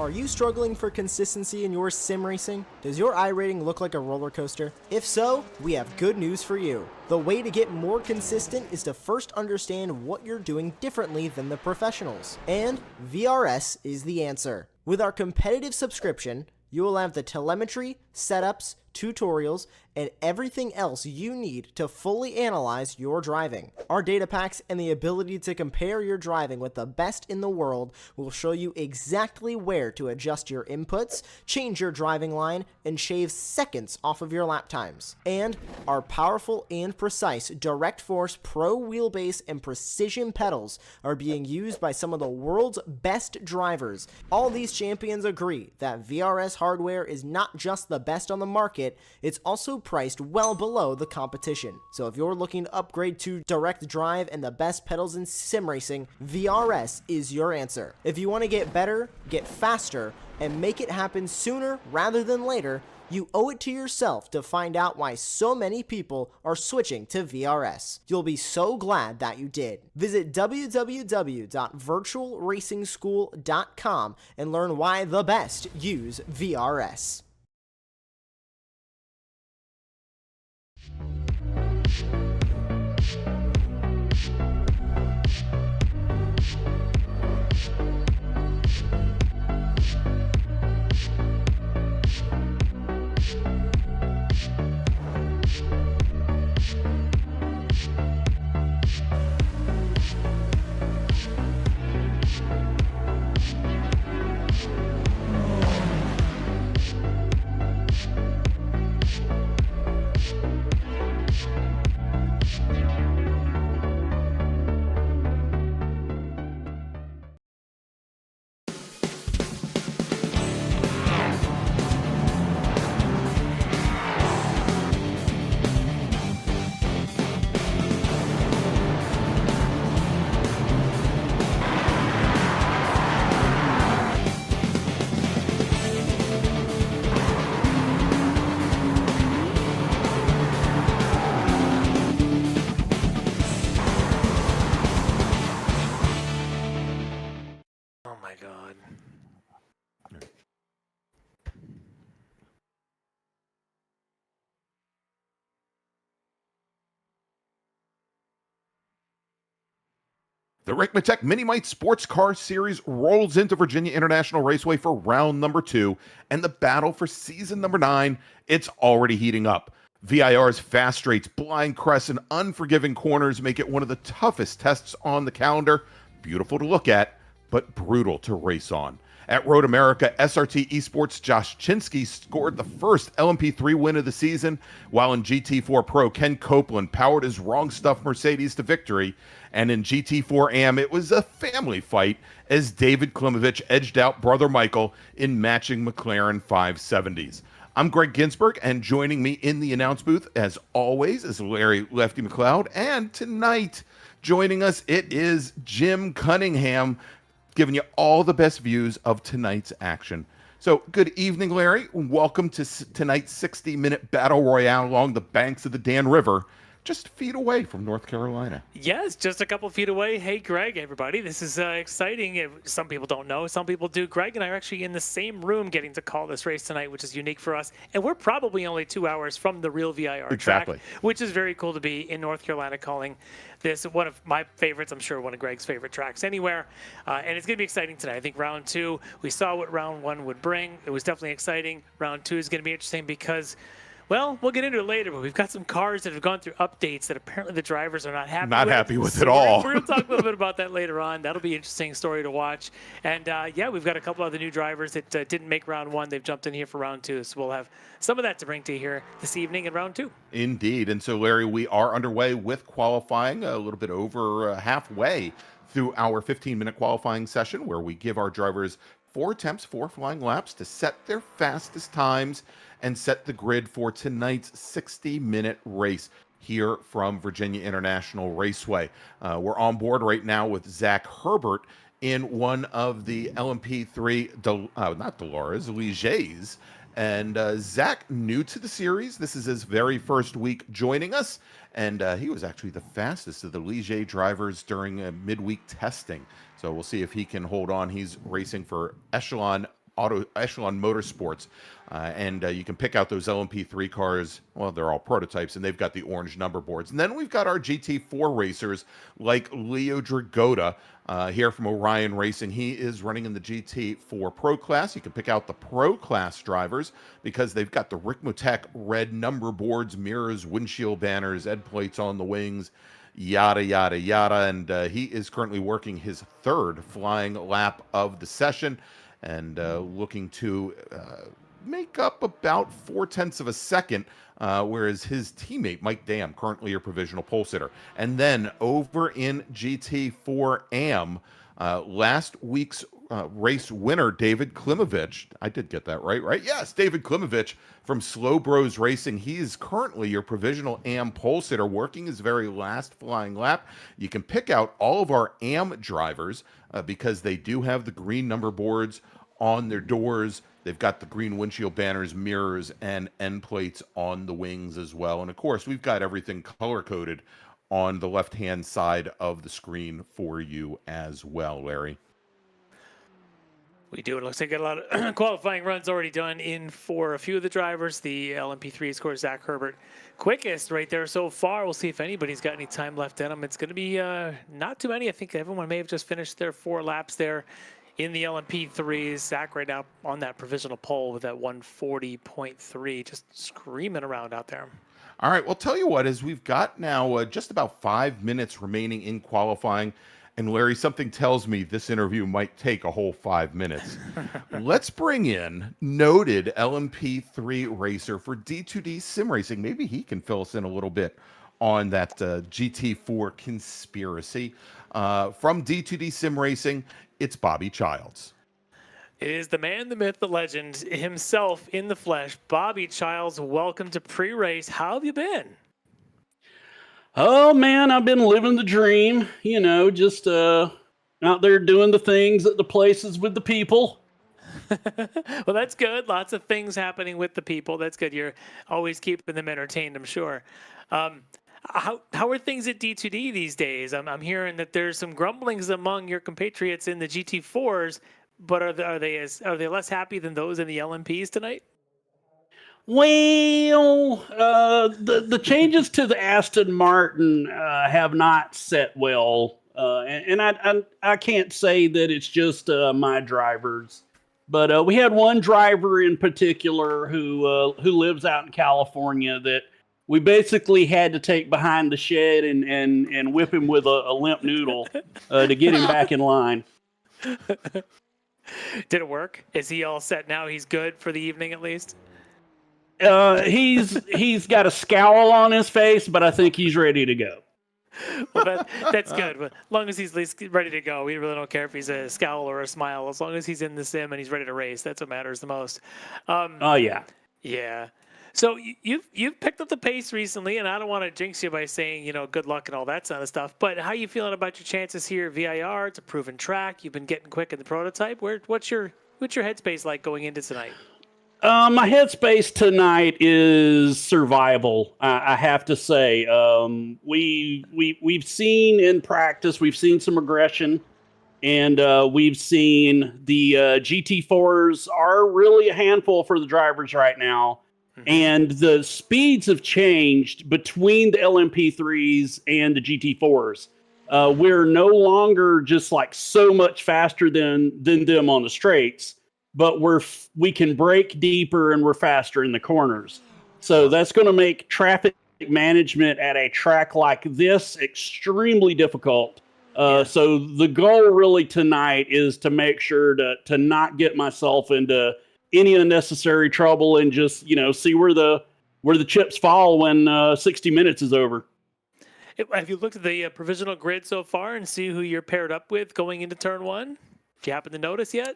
Are you struggling for consistency in your sim racing? Does your iRating look like a roller coaster? If so, we have good news for you. The way to get more consistent is to first understand what you're doing differently than the professionals. And VRS is the answer. With our competitive subscription, you will have the telemetry, setups, tutorials, and everything else you need to fully analyze your driving. Our data packs and the ability to compare your driving with the best in the world will show you exactly where to adjust your inputs, change your driving line, and shave seconds off of your lap times. And our powerful and precise Direct Force Pro wheelbase and precision pedals are being used by some of the world's best drivers. All these champions agree that VRS hardware is not just the best on the market, it's also priced well below the competition. So if you're looking to upgrade to direct drive and the best pedals in sim racing, VRS is your answer. If you want to get better, get faster, and make it happen sooner rather than later, you owe it to yourself to find out why so many people are switching to VRS. You'll be so glad that you did. Visit www.virtualracingschool.com and learn why the best use VRS. The Ricmotech miniMite Sports Car Series rolls into Virginia International Raceway for round number 2, and the battle for season number 9, it's already heating up. VIR's fast straights, blind crests, and unforgiving corners make it one of the toughest tests on the calendar. Beautiful to look at, but brutal to race on. At Road America, SRT Esports' Josh Chinsky scored the first LMP3 win of the season, while in GT4 Pro, Ken Copeland powered his Wrong Stuff Mercedes to victory. And in GT4 AM, it was a family fight as David Klimovich edged out brother Michael in matching McLaren 570s. I'm Greg Ginsburg, and joining me in the announce booth, as always, is Larry Lefty McLeod. And tonight, joining us, it is Jim Cunningham, giving you all the best views of tonight's action. So, good evening, Larry. Welcome to tonight's 60-minute battle royale along the banks of the Dan River, just feet away from North Carolina. Yes, just a couple feet away. Hey, Greg, everybody. This is exciting. Some people don't know. Some people do. Greg and I are actually in the same room getting to call this race tonight, which is unique for us. And we're probably only 2 hours from the real VIR track, which is very cool to be in North Carolina calling this. One of my favorites, I'm sure one of Greg's favorite tracks anywhere. And it's going to be exciting tonight. I think round 2, we saw what round 1 would bring. It was definitely exciting. Round 2 is going to be interesting because, well, we'll get into it later, but we've got some cars that have gone through updates that apparently the drivers are not happy with. At all. We're going to talk a little bit about that later on. That'll be an interesting story to watch. And, yeah, we've got a couple other new drivers that didn't make round 1. They've jumped in here for round 2. So we'll have some of that to bring to you here this evening in round 2. Indeed. And so, Larry, we are underway with qualifying a little bit over halfway through our 15-minute qualifying session, where we give our drivers 4 attempts, 4 flying laps to set their fastest times and set the grid for tonight's 60-minute race here from Virginia International Raceway. We're on board right now with Zach Herbert in one of the LMP3, not Dolores, Ligers. And Zach, new to the series. This is his very first week joining us. And he was actually the fastest of the Ligier drivers during midweek testing. So we'll see if he can hold on. He's racing for Echelon Echelon Motorsports. And you can pick out those LMP3 cars. Well, they're all prototypes, and they've got the orange number boards. And then we've got our GT4 racers like Leo Dragota here from Orion Racing. He is running in the GT4 Pro Class. You can pick out the Pro Class drivers because they've got the Ricmotech red number boards, mirrors, windshield banners, end plates on the wings, yada, yada, yada. And he is currently working his third flying lap of the session and looking to make up about 0.4 of a second, whereas his teammate Mike Dam, currently your provisional pole sitter. And then over in GT4 AM, last week's race winner David Klimovich, I did get that right? Yes, David Klimovich from Slow Bros Racing. He is currently your provisional AM pole sitter, working his very last flying lap. You can pick out all of our AM drivers because they do have the green number boards on their doors. They've got the green windshield banners, mirrors, and end plates on the wings as well. And of course, we've got everything color-coded on the left-hand side of the screen for you as well, Larry. We do. It looks like we got a lot of qualifying runs already done in for a few of the drivers. The LMP3 scores Zach Herbert quickest right there so far. We'll see if anybody's got any time left in them. It's going to be not too many. I think everyone may have just finished their 4 laps there in the LMP3s. Zach right now on that provisional pole with that 140.3, just screaming around out there. All right, well, tell you what, is we've got now just about 5 minutes remaining in qualifying. And Larry, something tells me this interview might take a whole 5 minutes. Let's bring in noted LMP3 racer for D2D Sim Racing. Maybe he can fill us in a little bit on that GT4 conspiracy. From D2D Sim Racing, it's Bobby Childs. It is the man, the myth, the legend himself in the flesh. Bobby Childs, welcome to pre-race. How have you been? Oh, man, I've been living the dream, you know, just out there doing the things at the places with the people. Well, that's good. Lots of things happening with the people. That's good. You're always keeping them entertained, I'm sure. How are things at D2D these days? I'm hearing that there's some grumblings among your compatriots in the GT4s, but are they less happy than those in the LMPs tonight? Well, the changes to the Aston Martin have not set well, and I can't say that it's just my drivers, but we had one driver in particular who lives out in California that we basically had to take behind the shed and whip him with a limp noodle to get him back in line. Did it work? Is he all set now? He's good for the evening at least? He's got a scowl on his face, but I think he's ready to go. Well, that's good. But as long as he's at least ready to go, we really don't care if he's a scowl or a smile. As long as he's in the sim and he's ready to race, that's what matters the most. Oh yeah. Yeah. So you've picked up the pace recently, and I don't want to jinx you by saying, good luck and all that kind of stuff. But how are you feeling about your chances here at VIR? It's a proven track. You've been getting quick in the prototype. What's your headspace like going into tonight? My headspace tonight is survival. I have to say, we've seen in practice, we've seen some aggression, and we've seen the GT4s are really a handful for the drivers right now. Mm-hmm. And the speeds have changed between the LMP3s and the GT4s. We're no longer just like so much faster than them on the straights, but we can brake deeper and we're faster in the corners. So that's going to make traffic management at a track like this extremely difficult. So the goal really tonight is to make sure to not get myself into any unnecessary trouble and just, see where the chips fall when 60 minutes is over. Have you looked at the provisional grid so far and see who you're paired up with going into turn one? Do you happen to notice yet?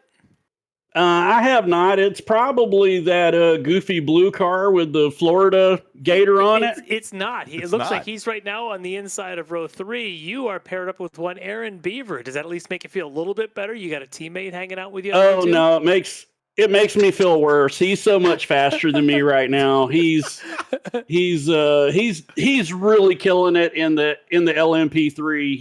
I have not. It's probably that goofy blue car with the Florida Gator on it. It's not. It looks like he's right now on the inside of row 3. You are paired up with one Aaron Beaver. Does that at least make you feel a little bit better? You got a teammate hanging out with you? Oh, no. It makes me feel worse. He's so much faster than me right now. He's really killing it in the LMP3.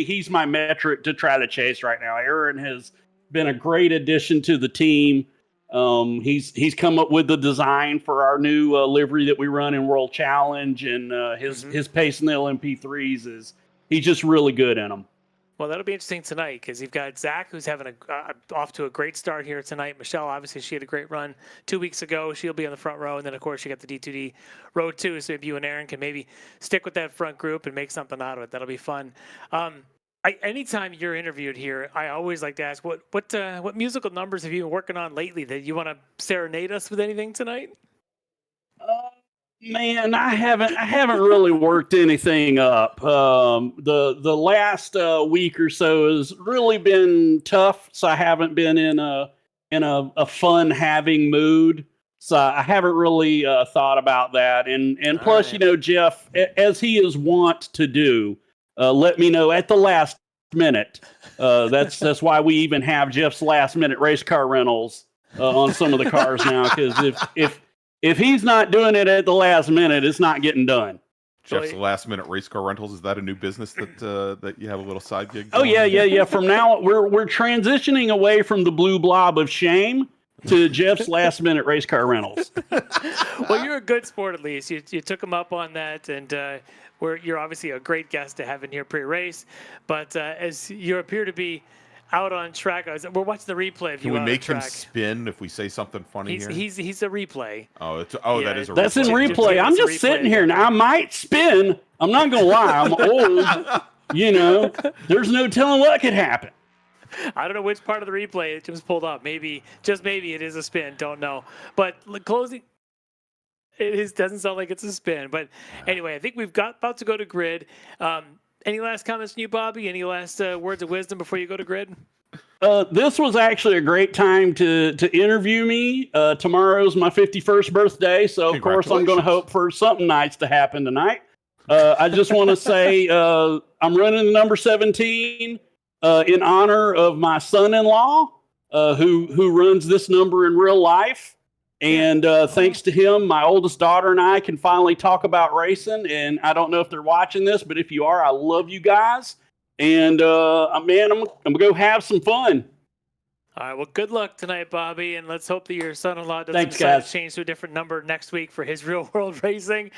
He's my metric to try to chase right now. Aaron has been a great addition to the team. He's come up with the design for our new livery that we run in World Challenge, and his pace in the LMP3s he's just really good in them. Well, that'll be interesting tonight because you've got Zach, who's having off to a great start here tonight. Michelle, obviously, she had a great run 2 weeks ago. She'll be on the front row. And then, of course, you got the D2D Road 2. So maybe you and Aaron can maybe stick with that front group and make something out of it. That'll be fun. Anytime you're interviewed here, I always like to ask, what musical numbers have you been working on lately that you want to serenade us with anything tonight? Man, I haven't really worked anything up. The last week or so has really been tough, so I haven't been in a fun having mood. So I haven't really thought about that. And plus, Jeff, as he is wont to do, let me know at the last minute. That's why we even have Jeff's last minute race car rentals on some of the cars now, because if he's not doing it at the last minute, it's not getting done. Jeff's last minute race car rentals, is that a new business that you have a little side gig? Oh yeah. From now we're transitioning away from the blue blob of shame to Jeff's last minute race car rentals. Well, you're a good sport at least. You took him up on that, and you're obviously a great guest to have in here pre-race. But as you appear to be out on track, we're watching the replay of you. Can we make him spin if we say something funny here? He's a replay. That is a replay. That's in replay. I'm just sitting here now. I might spin. I'm not gonna lie. I'm old. There's no telling what could happen. I don't know which part of the replay it just pulled up. Maybe it is a spin. Don't know. But closing, doesn't sound like it's a spin. But anyway, I think we've about to go to grid. Any last comments from you, Bobby? Any last words of wisdom before you go to grid? This was actually a great time to interview me. Tomorrow's my 51st birthday, so of course I'm going to hope for something nice to happen tonight. I just want to say I'm running the number 17 in honor of my son-in-law, who runs this number in real life. And thanks to him, my oldest daughter and I can finally talk about racing. And I don't know if they're watching this, but if you are, I love you guys. And I'm going to go have some fun. All right. Well, good luck tonight, Bobby. And let's hope that your son-in-law doesn't change to a different number next week for his real world racing.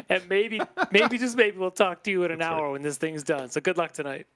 And maybe we'll talk to you in an hour when this thing's done. So good luck tonight.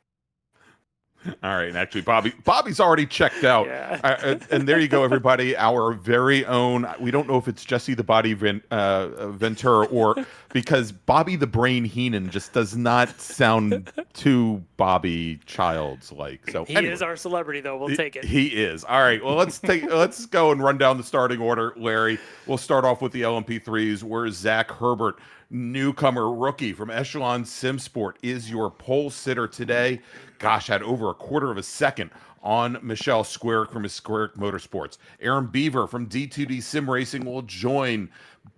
All right, and actually, Bobby's already checked out. Yeah. And there you go, everybody. Our very own. We don't know if it's Jesse the Body Ventura or because Bobby the Brain Heenan just does not sound too Bobby Childs like. So he is our celebrity, though. We'll take it. He is. All right. Well, let's go and run down the starting order, Larry. We'll start off with the LMP3s, where Zach Herbert, newcomer rookie from Echelon SimSport, is your pole sitter today. Gosh, had over a quarter of a second on Michelle Squarick from Squarick Motorsports. Aaron Beaver from D2D Sim Racing will join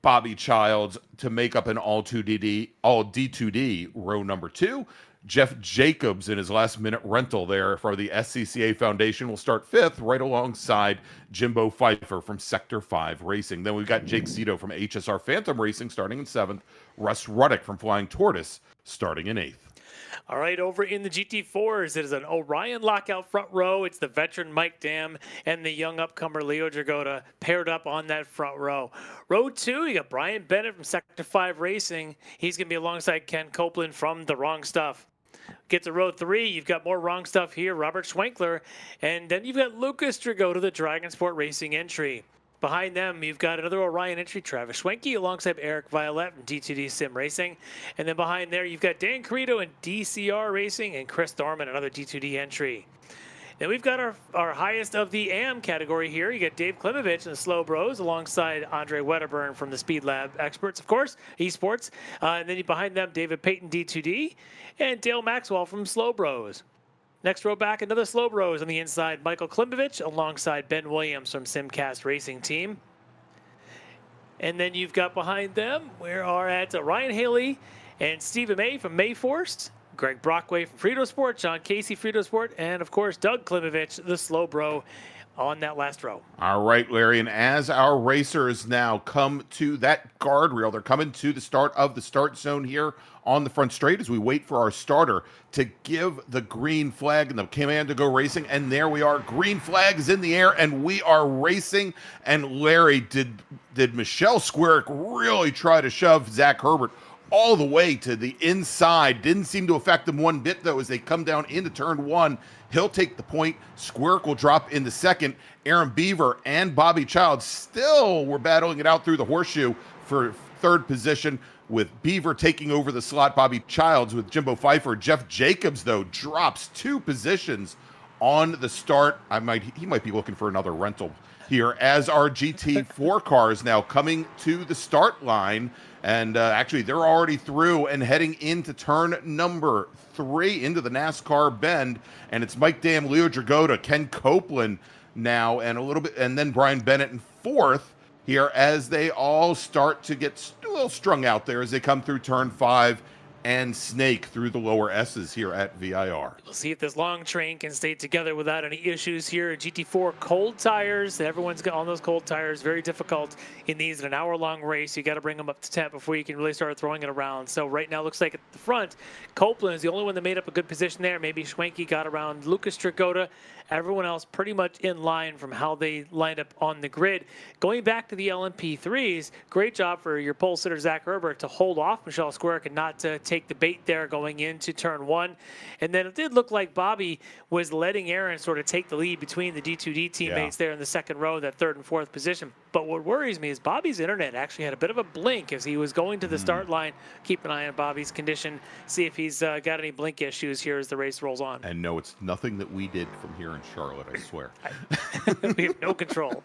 Bobby Childs to make up an all D2D row number 2. Jeff Jacobs in his last minute rental there for the SCCA Foundation will start 5th, right alongside Jimbo Pfeiffer from Sector 5 Racing. Then we've got Jake Zito from HSR Phantom Racing starting in 7th. Russ Ruddick from Flying Tortoise starting in 8th. All right, over in the GT4s, it is an Orion lockout front row. It's the veteran Mike Dam and the young upcomer Leo Dragota paired up on that front row. Row 2, you got Brian Bennett from Sector 5 Racing. He's going to be alongside Ken Copeland from The Wrong Stuff. Get to row 3, you've got more Wrong Stuff here, Robert Schwenkler. And then you've got Lucas Dragota, the Dragon Sport Racing entry. Behind them, you've got another Orion entry, Travis Schwenke, alongside Eric Violette from D2D Sim Racing. And then behind there, you've got Dan Carito and DCR Racing and Chris Thorman, another D2D entry. Then we've got our highest of the AM category here. You got Dave Klimovich and the Slow Bros alongside Andre Wedderburn from the Speed Lab Experts, of course, esports. And then behind them, David Payton, D2D, and Dale Maxwell from Slow Bros. Next row back, another Slow Bros on the inside, Michael Klimovich alongside Ben Williams from Simcast Racing Team. And then you've got behind them, we are at Ryan Haley and Stephen May from Mayforce, Greg Brockway from Frito Sport, John Casey Frito Sport, and of course Doug Klimovich, the Slow Bro, on that last row. All right, Larry, and as our racers now come to that guardrail, they're coming to the start of the start zone here on the front straight as we wait for our starter to give the green flag and the command to go racing. And there we are, green flag is in the air, and we are racing. And Larry, did Michelle Squarick really try to shove Zach Herbert all the way to the inside? Didn't seem to affect them one bit, though, as they come down into turn one. He'll take the point. Squarick will drop in the second. Aaron Beaver and Bobby Child still were battling it out through the horseshoe for third position, with Beaver taking over the slot. Bobby Childs with Jimbo Pfeiffer. Jeff Jacobs, though, drops 2 positions on the start. He might be looking for another rental here, as our GT4 cars now coming to the start line. And actually, they're already through and heading into turn number 3 into the NASCAR bend. And it's Mike Dam, Leo Dragota, Ken Copeland now, and a little bit, and then Brian Bennett in 4th here as they all start to get a little strung out there as they come through turn 5 and snake through the lower S's here at VIR. We'll see if this long train can stay together without any issues here. GT4 cold tires. Everyone's got on those cold tires. Very difficult in these in an hour-long race. You got to bring them up to temp before you can really start throwing it around. So right now, looks like at the front, Copeland is the only one that made up a good position there. Maybe Schwenke got around Lucas Dragota. Everyone else pretty much in line from how they lined up on the grid. Going back to the LMP3s, great job for your pole sitter, Zach Herbert, to hold off Michelle Squarick and not to take the bait there going into turn 1. And then it did look like Bobby was letting Aaron sort of take the lead between the D2D teammates there in the second row, that 3rd and 4th position. But what worries me is Bobby's internet actually had a bit of a blink as he was going to the start line. Keep an eye on Bobby's condition, see if he's got any blink issues here as the race rolls on. And no, it's nothing that we did from here in Charlotte, I swear. We have no control.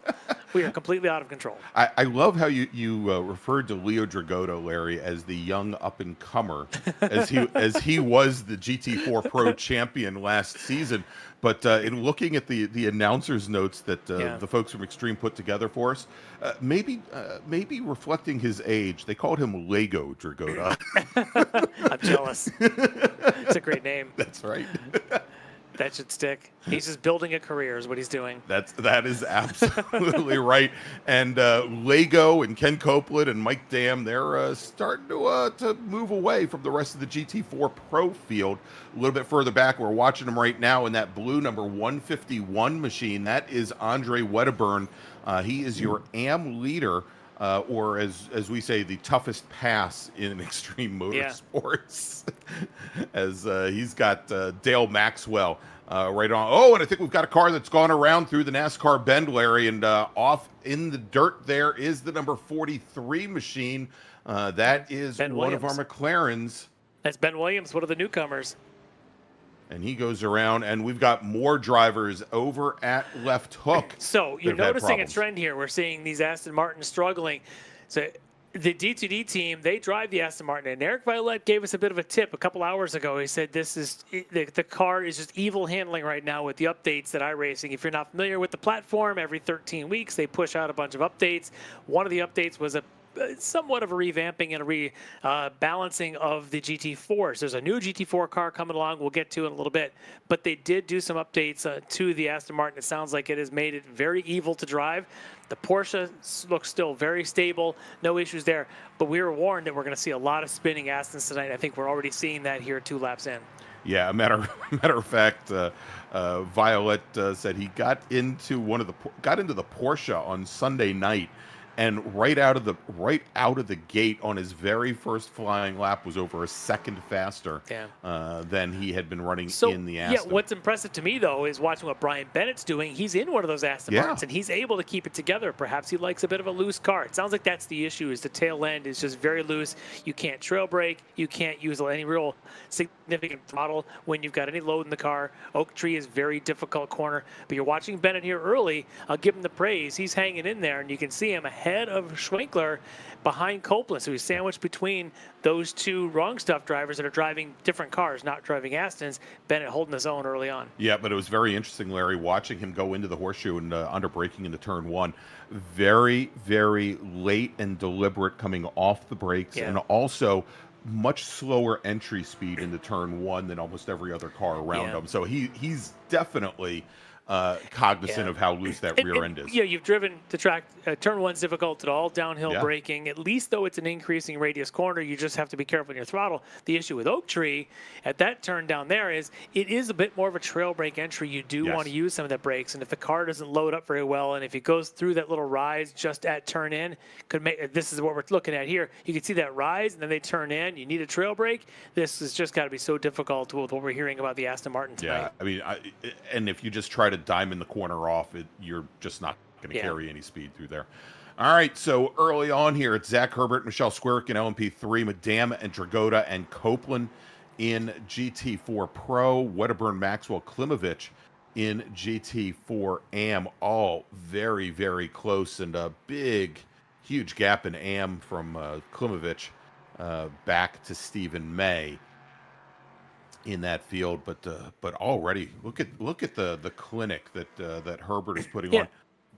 We are completely out of control. I love how you referred to Leo Dragota, Larry, as the young up-and-comer, as he was the GT4 Pro champion last season. But in looking at the announcer's notes that the folks from Extreme put together for us, maybe reflecting his age, they called him Lego Dragota. I'm jealous. It's a great name. That's right. That should stick. He's just building a career is what he's doing. That is absolutely right. And Lego and Ken Copeland and Mike Dam, they're starting to move away from the rest of the GT4 Pro field. A little bit further back, we're watching them right now in that blue number 151 machine. That is Andre Wedderburn. He is your AM leader. Or as we say, the toughest pass in extreme motorsports, as he's got Dale Maxwell right on. Oh, and I think we've got a car that's gone around through the NASCAR bend, Larry, and off in the dirt there is the number 43 machine. That is Ben one Williams. of our McLarens. That's Ben Williams, one of the newcomers. And he goes around, and we've got more drivers over at left hook. So you're that have had noticing a problems. trend here. We're seeing these Aston Martins struggling. So the D2D team, they drive the Aston Martin. And Eric Violette gave us a bit of a tip a couple hours ago. He said the car is just evil handling right now with the updates that iRacing. If you're not familiar with the platform, every 13 weeks they push out a bunch of updates. One of the updates was somewhat of a revamping and a balancing of the GT4s. There's a new GT4 car coming along we'll get to in a little bit, but they did do some updates to the Aston Martin. It sounds like it has made it very evil to drive. The Porsche looks still very stable, no issues there, but we were warned that we're going to see a lot of spinning Astons tonight. I think we're already seeing that here 2 laps in. Yeah, matter of fact, Violet said he got into the Porsche on Sunday night, and right out of the gate on his very first flying lap was over a second faster than he had been running in the Aston. Yeah, what's impressive to me, though, is watching what Brian Bennett's doing. He's in one of those Aston Martins, and he's able to keep it together. Perhaps he likes a bit of a loose car. It sounds like that's the issue, is the tail end is just very loose. You can't trail brake. You can't use any real significant throttle when you've got any load in the car. Oak Tree is very difficult corner, but you're watching Bennett here early. I'll give him the praise. He's hanging in there, and you can see him ahead of Schwenkler behind Copeland. So he's sandwiched between those two wrong stuff drivers that are driving different cars, not driving Astons. Bennett holding his own early on. Yeah, but it was very interesting, Larry, watching him go into the horseshoe and under braking into turn 1. Very, very late and deliberate coming off the brakes, and also much slower entry speed into turn 1 than almost every other car around him. So he's definitely cognizant of how loose that rear end is. Yeah, you've driven the track. Turn one's difficult at all. Downhill Yeah. braking, at least though it's an increasing radius corner, you just have to be careful in your throttle. The issue with Oak Tree at that turn down there is it is a bit more of a trail brake entry. You do Yes. want to use some of the brakes, and if the car doesn't load up very well, and if it goes through that little rise just at turn in, could make. This is what we're looking at here. You can see that rise, and then they turn in. You need a trail brake. This has just got to be so difficult with what we're hearing about the Aston Martin tonight. Yeah, I mean, and if you just try to diamond the corner off, you're just not going to carry any speed through there. All right, so early on here, it's Zach Herbert, Michelle Squirk in LMP3, Madame and Dragotta and Copeland in GT4 Pro, Wedderburn, Maxwell, Klimovich in GT4 AM, all very, very close, and a big, huge gap in AM from Klimovich back to Stephen May in that field, but already look at the clinic that Herbert is putting on.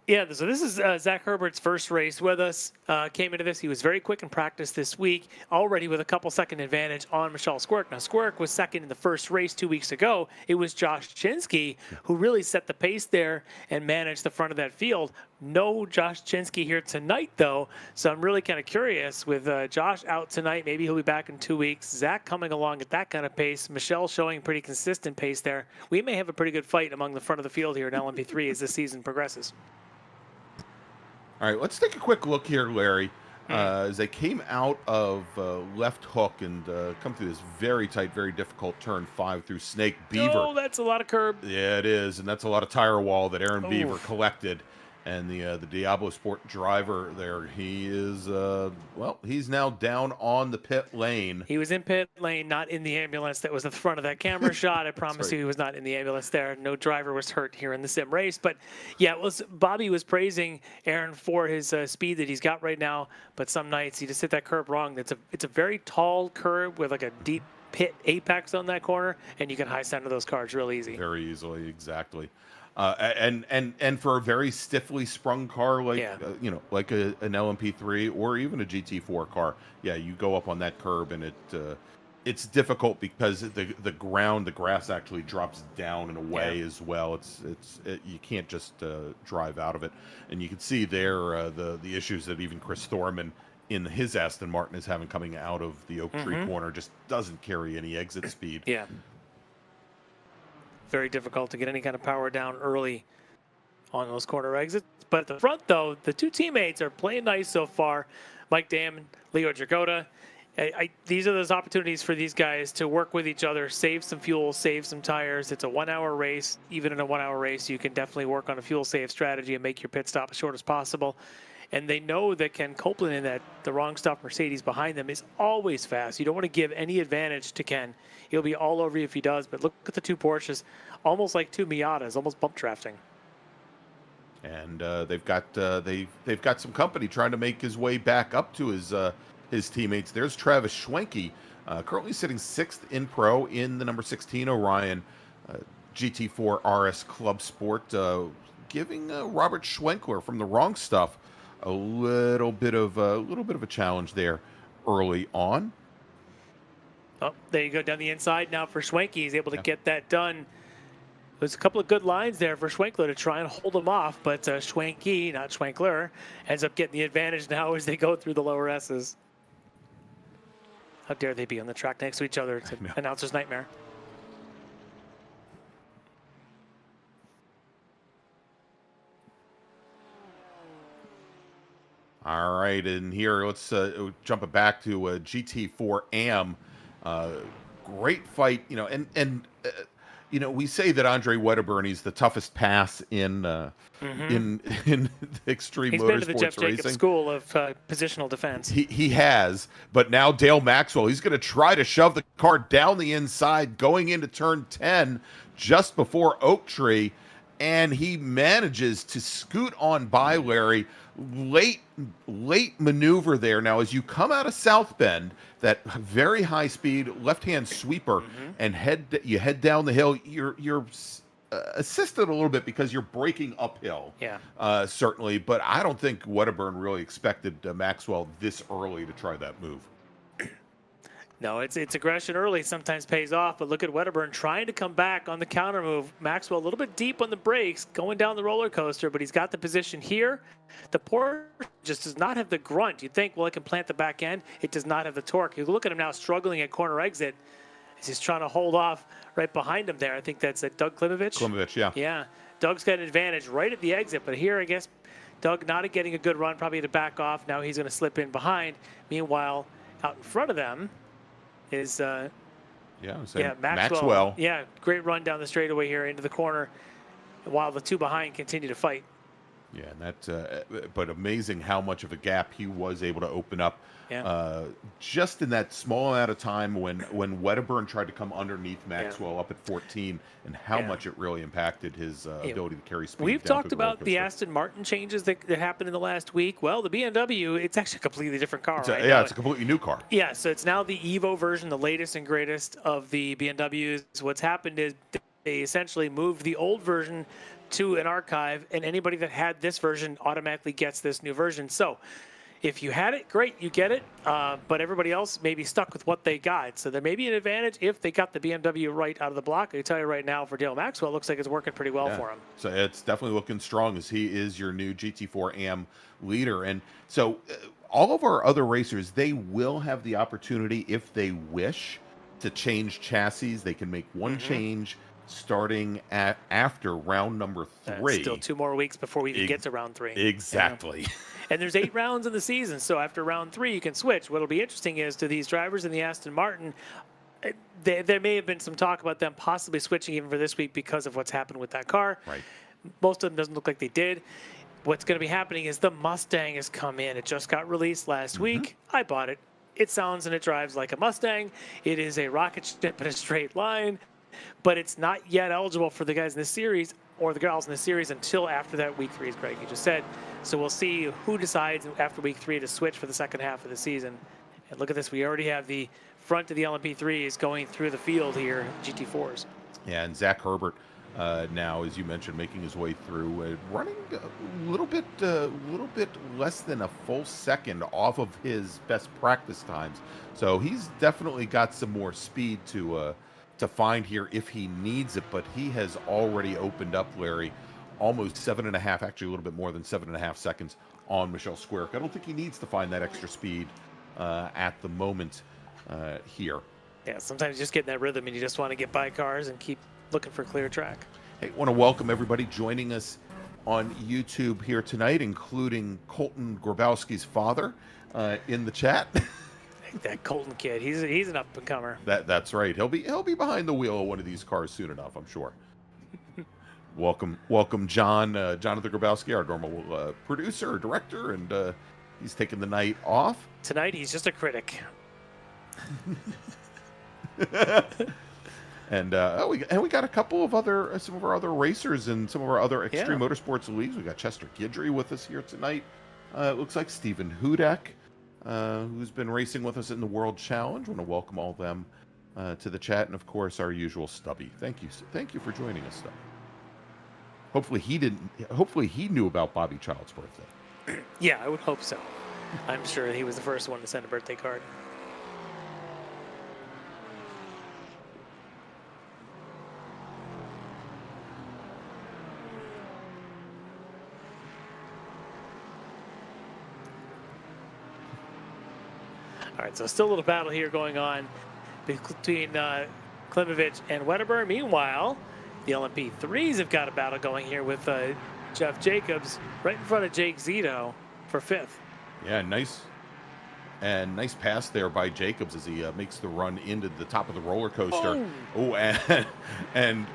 Yeah, so this is Zach Herbert's first race with us. Came into this, he was very quick in practice this week, already with a couple second advantage on Michelle Squirk. Now, Squirk was second in the first race 2 weeks ago. It was Josh Chinsky who really set the pace there and managed the front of that field. No Josh Chinsky here tonight, though, so I'm really kind of curious with Josh out tonight. Maybe he'll be back in 2 weeks. Zach coming along at that kind of pace. Michelle showing pretty consistent pace there. We may have a pretty good fight among the front of the field here in LMP3 as the season progresses. All right, let's take a quick look here, Larry, as they came out of left hook and come through this very tight, very difficult turn 5 through Snake Beaver. Oh, that's a lot of curb. Yeah, it is, and that's a lot of tire wall that Aaron Beaver collected. And the Diablo Sport driver there, he is, well, he's now down on the pit lane. He was in pit lane, not in the ambulance that was at the front of that camera shot. I promise you he was not in the ambulance there. No driver was hurt here in the sim race. But, yeah, Bobby was praising Aaron for his speed that he's got right now. But some nights he just hit that curb wrong. It's a very tall curb with like a deep pit apex on that corner, and you can high center those cars real easy. Very easily, exactly. And for a very stiffly sprung car like you know, like an LMP3 or even a GT4 car, yeah, you go up on that curb and it's difficult because the grass actually drops down in a way as well. You can't just drive out of it, and you can see there the issues that even Chris Thorman in his Aston Martin is having coming out of the Oak Tree corner. Just doesn't carry any exit speed. Yeah. Very difficult to get any kind of power down early on those corner exits. But at the front, though, the two teammates are playing nice so far. Mike Dam and Leo Dragotta. These are those opportunities for these guys to work with each other, save some fuel, save some tires. It's a 1 hour race. Even in a 1 hour race, you can definitely work on a fuel save strategy and make your pit stop as short as possible. And they know that Ken Copeland in that the wrong stop Mercedes behind them is always fast. You don't want to give any advantage to Ken. He'll be all over you if he does. But look at the two Porsches, almost like two Miatas, almost bump drafting. And they've got some company trying to make his way back up to his teammates. There's Travis Schwenke, currently sitting 6th in pro in the number 16 Orion GT4 RS Club Sport, giving Robert Schwenkler from the Wrong Stuff a little bit of a challenge there early on. Oh, there you go down the inside now for Schwenke. He's able to get that done. There's a couple of good lines there for Schwenkler to try and hold him off, but Schwenke, not Schwenkler, ends up getting the advantage now as they go through the lower S's. How dare they be on the track next to each other? It's an announcer's nightmare. All right, and here let's jump it back to GT4 AM. Great fight, you know, and you know, we say that Andre Wedderburn, he's the toughest pass in extreme He's motorsports been to the Jeff racing. Jacobs School of Positional Defense. He has, but now Dale Maxwell, he's going to try to shove the car down the inside, going into turn 10 just before Oak Tree, and he manages to scoot on by Larry. Late maneuver there. Now, as you come out of South Bend, that very high speed left-hand sweeper, and you head down the hill, you're assisted a little bit because you're braking uphill. Yeah. Certainly, but I don't think Wedderburn really expected Maxwell this early to try that move. No, it's aggression early sometimes pays off, but look at Wedderburn trying to come back on the counter move. Maxwell a little bit deep on the brakes, going down the roller coaster, but he's got the position here. The Porsche just does not have the grunt. You'd think, well, it can plant the back end. It does not have the torque. You look at him now struggling at corner exit as he's trying to hold off right behind him there. I think that's Doug Klimovich. Klimovich, yeah. Yeah, Doug's got an advantage right at the exit, but here I guess Doug not getting a good run, probably to back off. Now he's going to slip in behind. Meanwhile, out in front of them is Maxwell. Yeah, great run down the straightaway here into the corner, while the two behind continue to fight. Yeah, and that, but amazing how much of a gap he was able to open up just in that small amount of time when Wedderburn tried to come underneath Maxwell up at 14, and how much it really impacted his ability to carry speed. We've talked about the Aston Martin changes that happened in the last week. Well, the BMW, it's actually a completely different car. It's a completely new car. Yeah, so it's now the Evo version, the latest and greatest of the BMWs. What's happened is they essentially moved the old version to an archive, and anybody that had this version automatically gets this new version. So if you had it, great, you get it, but everybody else may be stuck with what they got. So there may be an advantage if they got the BMW right out of the block. I can tell you right now, for Dale Maxwell, it looks like it's working pretty well for him. So it's definitely looking strong, as he is your new GT4 AM leader. And so all of our other racers, they will have the opportunity, if they wish, to change chassis. They can make one change starting after round number 3. Still 2 more weeks before we even get to round 3. Exactly. And there's 8 rounds in the season, so after round 3 you can switch. What'll be interesting is, to these drivers in the Aston Martin, there may have been some talk about them possibly switching even for this week because of what's happened with that car. Right. Most of them doesn't look like they did. What's going to be happening is the Mustang has come in. It just got released last week. I bought it. It sounds and it drives like a Mustang. It is a rocket ship in a straight line, but it's not yet eligible for the guys in the series or the girls in the series until after that week 3, as Greg, you just said. So we'll see who decides after week 3 to switch for the second half of the season. And look at this, we already have the front of the LMP3s going through the field here, GT4s. Yeah, and Zach Herbert now, as you mentioned, making his way through, running a little bit less than a full second off of his best practice times. So he's definitely got some more speed to find here if he needs it, but he has already opened up, Larry, almost 7.5, actually a little bit more than 7.5 seconds on Michelle Squarick. I don't think he needs to find that extra speed at the moment here. Yeah, sometimes you just get in that rhythm and you just want to get by cars and keep looking for clear track. Hey, want to welcome everybody joining us on YouTube here tonight, including Colton Grabowski's father in the chat. That Colton kid, he's an up and comer. That's right. He'll be behind the wheel of one of these cars soon enough, I'm sure. welcome, John, Jonathan Grabowski, our normal producer, director, and he's taking the night off tonight. He's just a critic. And we got a couple of some of our other racers and some of our other extreme motorsports leagues. We got Chester Guidry with us here tonight. It looks like Stephen Hudak, who's been racing with us in the World Challenge. Want to welcome all of them to the chat, and of course our usual Stubby. Thank you for joining us, Stubby. Hopefully he knew about Bobby Child's birthday. Yeah, I would hope so. I'm sure he was the first one to send a birthday card. All right, so still a little battle here going on between Klimovich and Wedderburn. Meanwhile, the LMP3s have got a battle going here with Jeff Jacobs right in front of Jake Zito for 5th. Yeah, nice pass there by Jacobs as he makes the run into the top of the roller coaster. Oh, and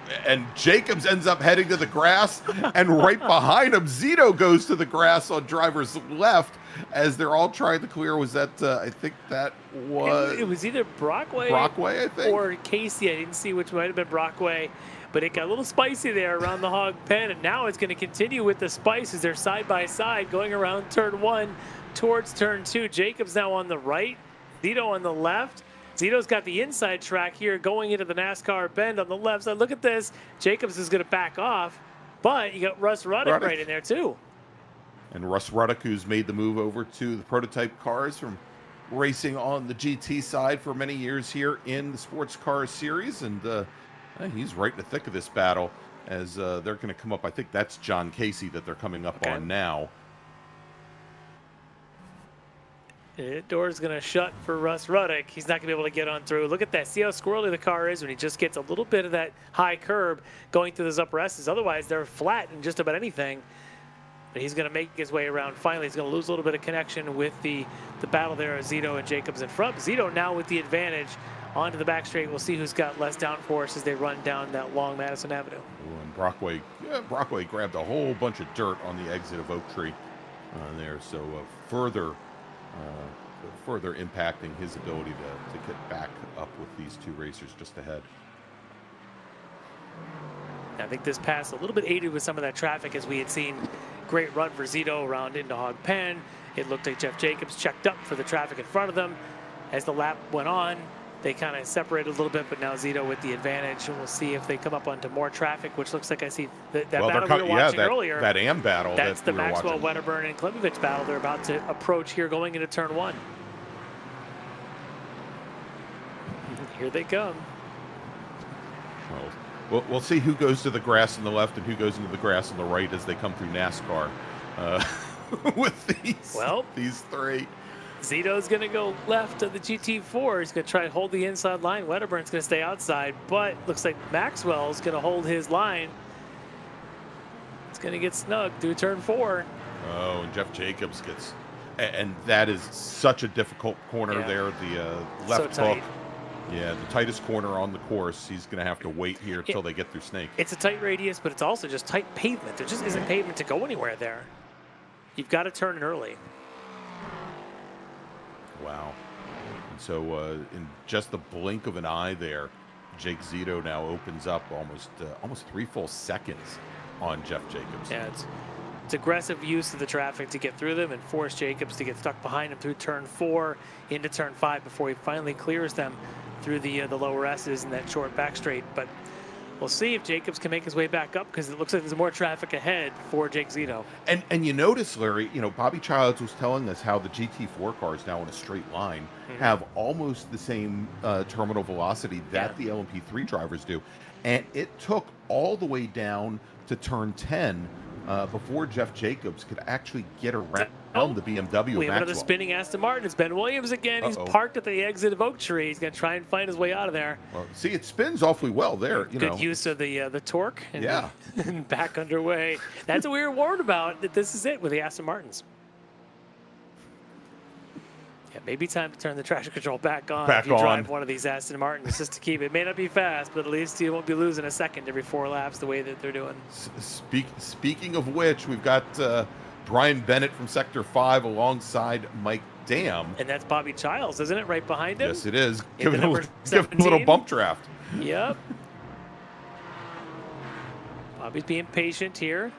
Jacobs ends up heading to the grass, and right behind him, Zito goes to the grass on driver's left as they're all trying to clear. Was that I think that was it was either Brockway, I think, or Casey. I didn't see which might have been Brockway, but it got a little spicy there around the hog pen, and now it's going to continue with the spice as they're side by side going around turn 1 towards turn 2. Jacobs now on the right, Zito on the left. Zito's got the inside track here going into the NASCAR bend on the left side. Look at this. Jacobs is going to back off, but you got Russ Ruddick right in there too. And Russ Ruddick, who's made the move over to the prototype cars from racing on the GT side for many years here in the Sports Car Series, and he's right in the thick of this battle as they're going to come up. I think that's John Casey that they're coming up on now. The door's going to shut for Russ Ruddick. He's not going to be able to get on through. Look at that. See how squirrely the car is when he just gets a little bit of that high curb going through those upper S's. Otherwise, they're flat in just about anything. But he's going to make his way around. Finally, he's going to lose a little bit of connection with the battle there of Zito and Jacobs in front. Zito now with the advantage onto the back straight. We'll see who's got less downforce as they run down that long Madison Avenue. Ooh, and Brockway grabbed a whole bunch of dirt on the exit of Oak Tree there. So further impacting his ability to get back up with these two racers just ahead. I think this pass a little bit aided with some of that traffic as we had seen. Great run for Zito around into Hog Pen. It looked like Jeff Jacobs checked up for the traffic in front of them. As the lap went on, they kind of separated a little bit, but now Zito with the advantage. And we'll see if they come up onto more traffic, which looks like I see that battle we were watching earlier. That AM battle. That's the we were Maxwell, watching. Wedderburn, and Klimovich battle they're about to approach here going into turn 1. Here they come. Well, we'll see who goes to the grass on the left and who goes into the grass on the right as they come through NASCAR with these three. Zito's going to go left of the GT4. He's going to try and hold the inside line. Wedderburn's going to stay outside, but looks like Maxwell's going to hold his line. It's going to get snug through turn 4. Oh, and Jeff Jacobs gets, and that is such a difficult corner there. The left hook. Yeah, the tightest corner on the course. He's going to have to wait here until they get through Snake. It's a tight radius, but it's also just tight pavement. There just isn't pavement to go anywhere there. You've got to turn it early. Wow. And so in just the blink of an eye there, Jake Zito now opens up almost 3 full seconds on Jeff Jacobs. Yeah, it's aggressive use of the traffic to get through them and force Jacobs to get stuck behind him through turn 4 into turn 5 before he finally clears them through the lower S's in that short back straight. But we'll see if Jacobs can make his way back up because it looks like there's more traffic ahead for Jake Zito. And you notice, Larry, Bobby Childs was telling us how the GT4 cars now in a straight line have almost the same terminal velocity that the LMP3 drivers do. And it took all the way down to turn 10 before Jeff Jacobs could actually get around the BMW. We have another spinning Aston Martin. It's Ben Williams again. He's parked at the exit of Oak Tree. He's going to try and find his way out of there. Well, see, it spins awfully well there. Good use of the torque. And back underway. That's what we were warned about, that this is it with the Aston Martins. Yeah, maybe time to turn the traction control back on if you drive one of these Aston Martins just to keep it. May not be fast, but at least you won't be losing a second every 4 laps the way that they're doing. Speaking of which, we've got Brian Bennett from Sector 5 alongside Mike Dam. And that's Bobby Childs, isn't it? Right behind him? Yes, it is. Give him a little bump draft. Yep. Bobby's being patient here.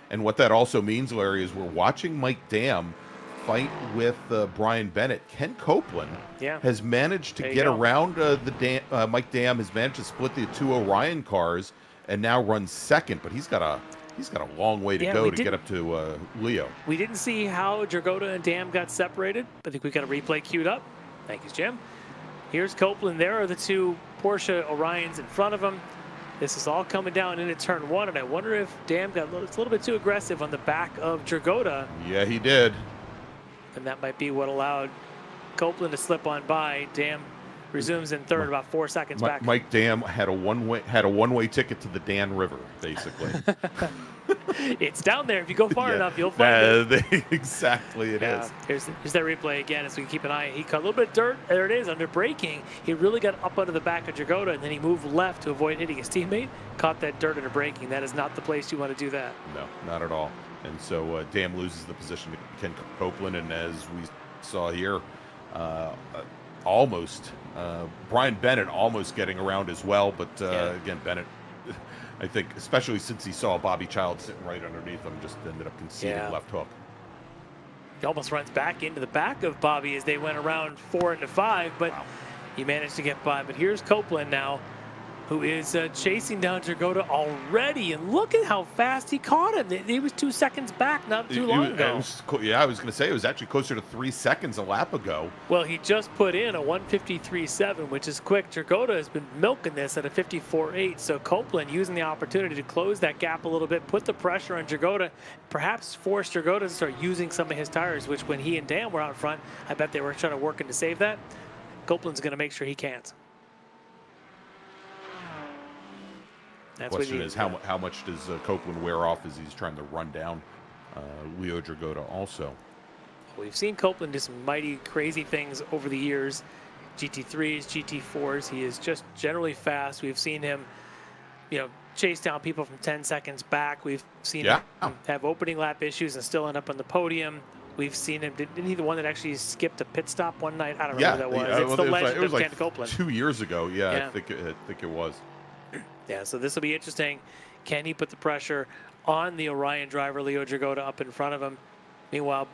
And what that also means, Larry, is we're watching Mike Dam fight with Brian Bennett. Ken Copeland has managed to get around Mike Dam, has managed to split the 2 Orion cars and now runs second, but he's got a long way to go to get up to Leo. We didn't see how Dragota and Dam got separated. I think we got a replay queued up. Thank you, Jim. Here's Copeland. There are the 2 Porsche Orions in front of him. This is all coming down into turn 1, and I wonder if Dam got a little bit too aggressive on the back of Dragota. Yeah, he did. And that might be what allowed Copeland to slip on by. Dam resumes in third, about 4 seconds back. Mike Dam had a one-way ticket to the Dan River, basically. It's down there. If you go far enough, you'll find it. Exactly, it is. Here's that replay again as we keep an eye. He caught a little bit of dirt. There it is, under braking. He really got up under the back of Dragota, and then he moved left to avoid hitting his teammate. Caught that dirt under braking. That is not the place you want to do that. No, not at all. And so Dam loses the position to Ken Copeland, and as we saw here, Brian Bennett almost getting around as well, but again, Bennett, I think, especially since he saw Bobby Child sitting right underneath him, just ended up conceding left hook. He almost runs back into the back of Bobby as they went around 4 into 5, but he managed to get by. But here's Copeland now. who is chasing down Dragotta already. And look at how fast he caught him. He was 2 seconds back not too long ago. Yeah, I was going to say it was actually closer to 3 seconds a lap ago. Well, he just put in a 1:53.7, which is quick. Dragotta has been milking this at a 54.8. So Copeland using the opportunity to close that gap a little bit, put the pressure on Dragotta, perhaps force Dragotta to start using some of his tires, which when he and Dan were out front, I bet they were trying to work in to save that. Copeland's going to make sure he can't. The question is, how much does Copeland wear off as he's trying to run down Leo Dragotta also? We've seen Copeland do some mighty crazy things over the years. GT3s, GT4s. He is just generally fast. We've seen him, chase down people from 10 seconds back. We've seen him have opening lap issues and still end up on the podium. We've seen him. Didn't he the one that actually skipped a pit stop one night? I don't remember who that was. It's the legend of Ken Copeland. 2 years ago. Yeah, I think it was. Yeah, so this will be interesting. Can he put the pressure on the Orion driver, Leo Dragotta, up in front of him? Meanwhile,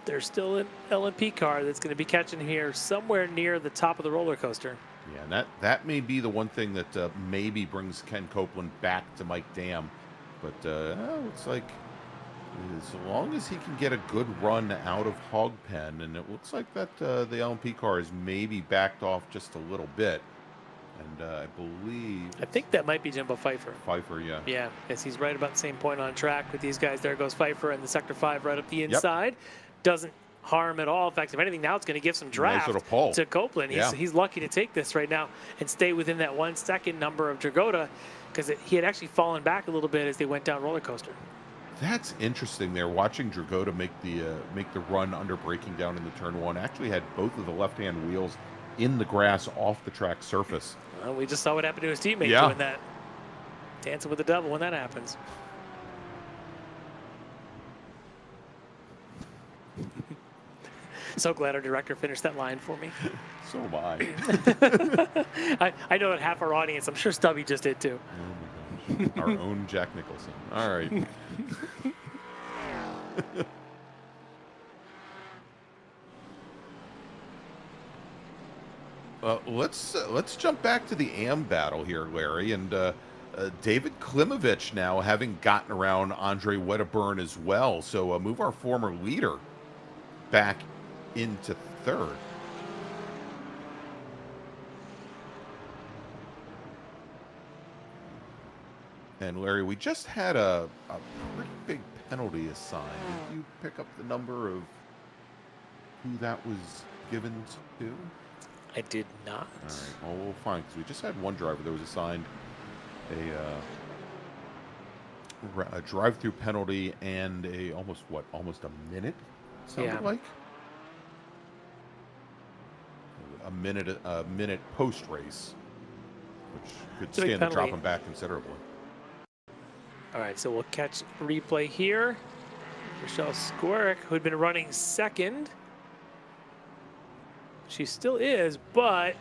there's still an LMP car that's going to be catching here somewhere near the top of the roller coaster. Yeah, and that may be the one thing that maybe brings Ken Copeland back to Mike Dam. But it's like as long as he can get a good run out of Hogpen, and it looks like that the LMP car is maybe backed off just a little bit. And I think that might be Jimbo Pfeiffer. Pfeiffer, yeah. Yeah, yes, he's right about the same point on track with these guys. There goes Pfeiffer in the Sector 5 right up the inside. Doesn't harm at all. In fact, if anything, now it's going to give some draft to Copeland. He's lucky to take this right now and stay within that 1 second number of Dragotta, because he had actually fallen back a little bit as they went down roller coaster. That's interesting there. Watching Dragotta make the run under braking down in the turn one. Actually had both of the left-hand wheels in the grass off the track surface. Well, we just saw what happened to his teammate doing that. Dancing with the devil when that happens. So glad our director finished that line for me. So am I. I know that half our audience, I'm sure Stubby just did too. Oh my gosh. Our own Jack Nicholson. All right. Let's jump back to the AM battle here, Larry, and David Klimovich now having gotten around Andre Wedderburn as well. So move our former leader back into third. And Larry, we just had a pretty big penalty assigned. Did you pick up the number of who that was given to? I did not. All right, well, we'll find, because we just had one driver that was assigned a drive-through penalty and almost a minute, sounded like? A minute post-race, which could stand to drop him back considerably. All right, so we'll catch replay here. Michelle Skorick, who had been running second. She still is, but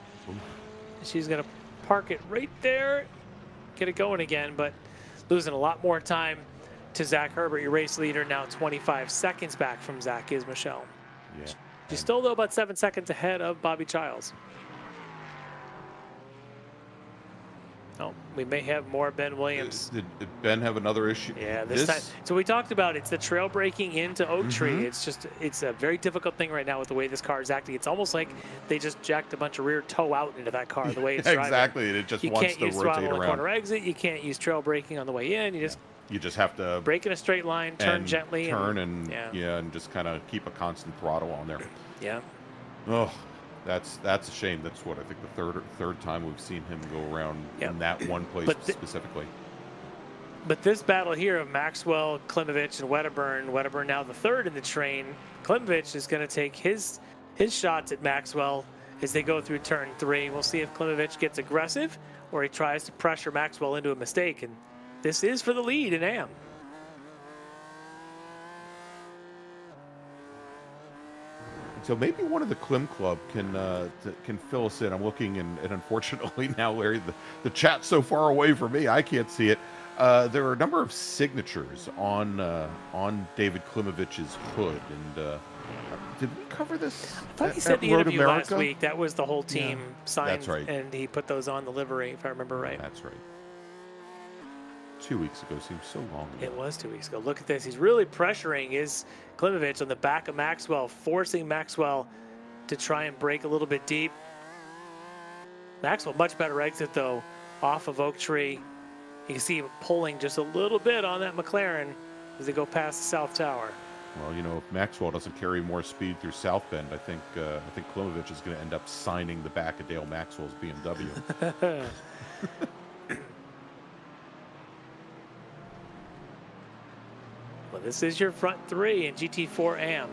she's going to park it right there, get it going again, but losing a lot more time to Zach Herbert, your race leader, now 25 seconds back from Zach is Michelle. Yeah. She's still, though, about 7 seconds ahead of Bobby Childs. Oh, we may have more Ben Williams. Did Ben have another issue? Yeah, this time. So we talked about it's the trail braking into Oak Tree. It's a very difficult thing right now with the way this car is acting. It's almost like they just jacked a bunch of rear toe out into that car the way it's driving. Exactly, and it just wants to rotate around. You can't use throttle on the corner exit. You can't use trail braking on the way in. You just have to brake in a straight line, turn gently, and just kind of keep a constant throttle on there. Yeah. Oh. That's a shame. That's what I think the third time we've seen him go around in that one place specifically. But this battle here of Maxwell, Klimovich, and Wedderburn now the third in the train. Klimovich is going to take his shots at Maxwell as they go through turn 3. We'll see if Klimovich gets aggressive or he tries to pressure Maxwell into a mistake. And this is for the lead in AM. So maybe one of the Klim Club can fill us in. I'm looking, and unfortunately now, Larry, the chat's so far away from me, I can't see it. There are a number of signatures on David Klimovich's hood, and Did we cover this? I thought he said at the Road interview last America? week. That was the whole team signed, that's right. and he put those on the livery, if I remember right. That's right. 2 weeks ago seems so long ago. It was 2 weeks ago. Look at this. He's really pressuring his Klimovich on the back of Maxwell, forcing Maxwell to try and break a little bit deep. Maxwell, much better exit, though, off of Oak Tree. You can see him pulling just a little bit on that McLaren as they go past the South Tower. Well, you know, if Maxwell doesn't carry more speed through South Bend, I think Klimovich is going to end up signing the back of Dale Maxwell's BMW. Well, this is your front three in GT4 AM.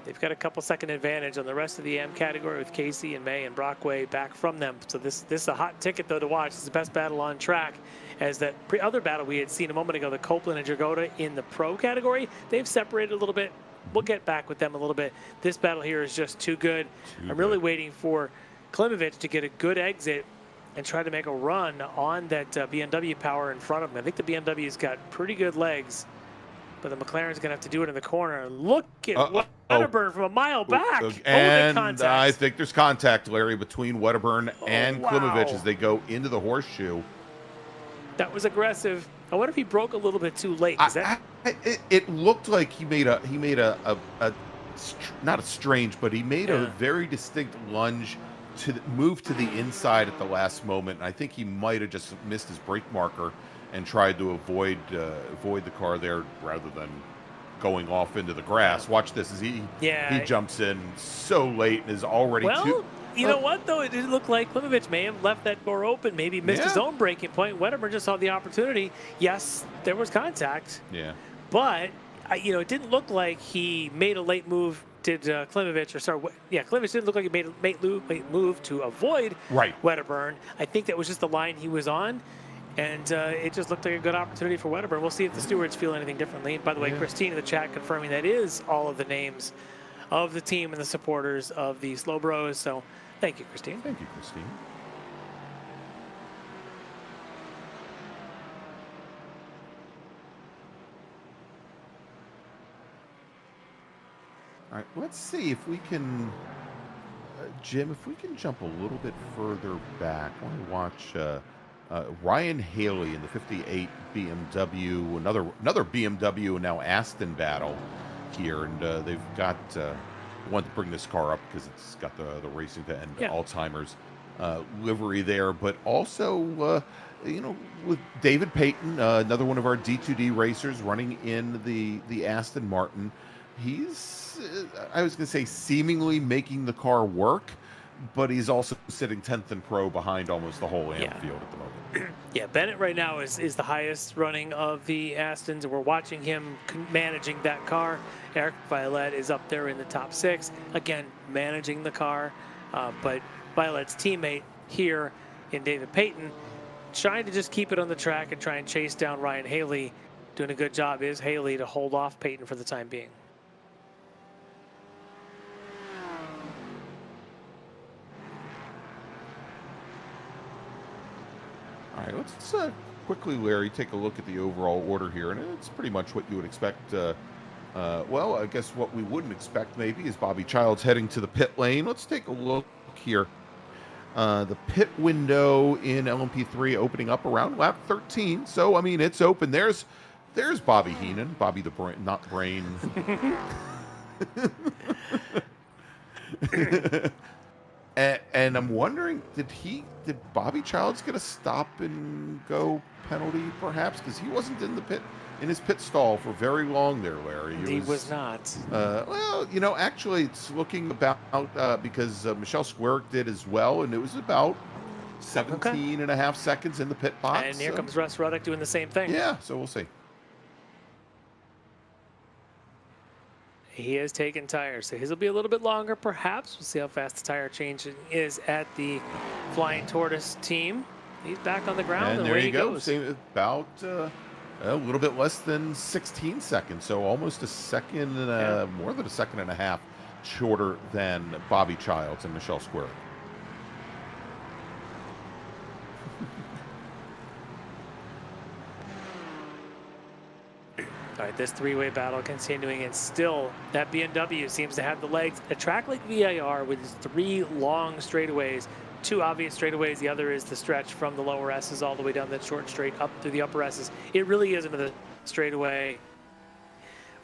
They've got a couple second advantage on the rest of the M category with Casey and May and Brockway back from them. So this is a hot ticket, though, to watch. It's the best battle on track. As that other battle we had seen a moment ago, the Copeland and Jagoda in the pro category, they've separated a little bit. We'll get back with them a little bit. This battle here is just too good. I'm really waiting for Klimovich to get a good exit and try to make a run on that BMW power in front of him. I think the BMW's got pretty good legs, but the McLaren's going to have to do it in the corner. Look at Wedderburn from a mile back. And I think there's contact, Larry, between Wedderburn and Klimovich as they go into the horseshoe. That was aggressive. I wonder if he broke a little bit too late. It looked like he made a not a strange, but he made a very distinct lunge to move to the inside at the last moment. And I think he might have just missed his brake marker and tried to avoid the car there rather than going off into the grass. Watch this as he jumps in so late and is already You know what, though? It didn't look like Klimovich may have left that door open, maybe missed his own braking point. Wedderburn just saw the opportunity. Yes, there was contact. Yeah. But, it didn't look like he made a late move, did Klimovich, Klimovich didn't look like he made a late move to avoid Wedderburn. I think that was just the line he was on. And it just looked like a good opportunity for Wedderburn. We'll see if the stewards feel anything differently. And by the way, Christine in the chat confirming that is all of the names of the team and the supporters of the Slow Bros. So thank you, Christine. Thank you, Christine. All right, let's see if we can, Jim, if we can jump a little bit further back. I want to watch Ryan Haley in the 58 BMW, another BMW and now Aston battle here, and they've got want to bring this car up because it's got the Racing to End Alzheimer's livery there, but also with David Payton, another one of our D2D racers running in the Aston Martin. He's I was going to say seemingly making the car work, but he's also sitting 10th in pro behind almost the whole AM field at the moment. Yeah, Bennett right now is the highest running of the Astons, and we're watching him managing that car. Eric Violet is up there in the top 6, again, managing the car. But Violet's teammate here in David Payton, trying to just keep it on the track and try and chase down Ryan Haley. Doing a good job is Haley to hold off Payton for the time being. All right, let's quickly, Larry, take a look at the overall order here, and it's pretty much what you would expect. Well, I guess what we wouldn't expect maybe is Bobby Childs heading to the pit lane. Let's take a look here. The pit window in LMP3 opening up around lap 13. So, I mean, it's open. There's Bobby Heenan, Bobby the Brain, not Brain. And I'm wondering, did Bobby Childs get a stop and go penalty perhaps? Because he wasn't in his pit stall for very long there, Larry. He was not. Well, actually it's looking about because Michelle Squerick did as well, and it was about 17 and a half seconds in the pit box. And here comes Russ Ruddock doing the same thing. Yeah, so we'll see. He has taken tires, so his will be a little bit longer, perhaps. We'll see how fast the tire change is at the Flying Tortoise team. He's back on the ground, and there away you he go. goes. Same, about a little bit less than 16 seconds, so almost a second and more than a second and a half shorter than Bobby Childs and Michelle Squerick. All right, this three-way battle continuing, and still that BMW seems to have the legs. A track like VIR with 3 long straightaways, 2 obvious straightaways. The other is the stretch from the lower S's all the way down that short straight up to the upper S's. It really is another straightaway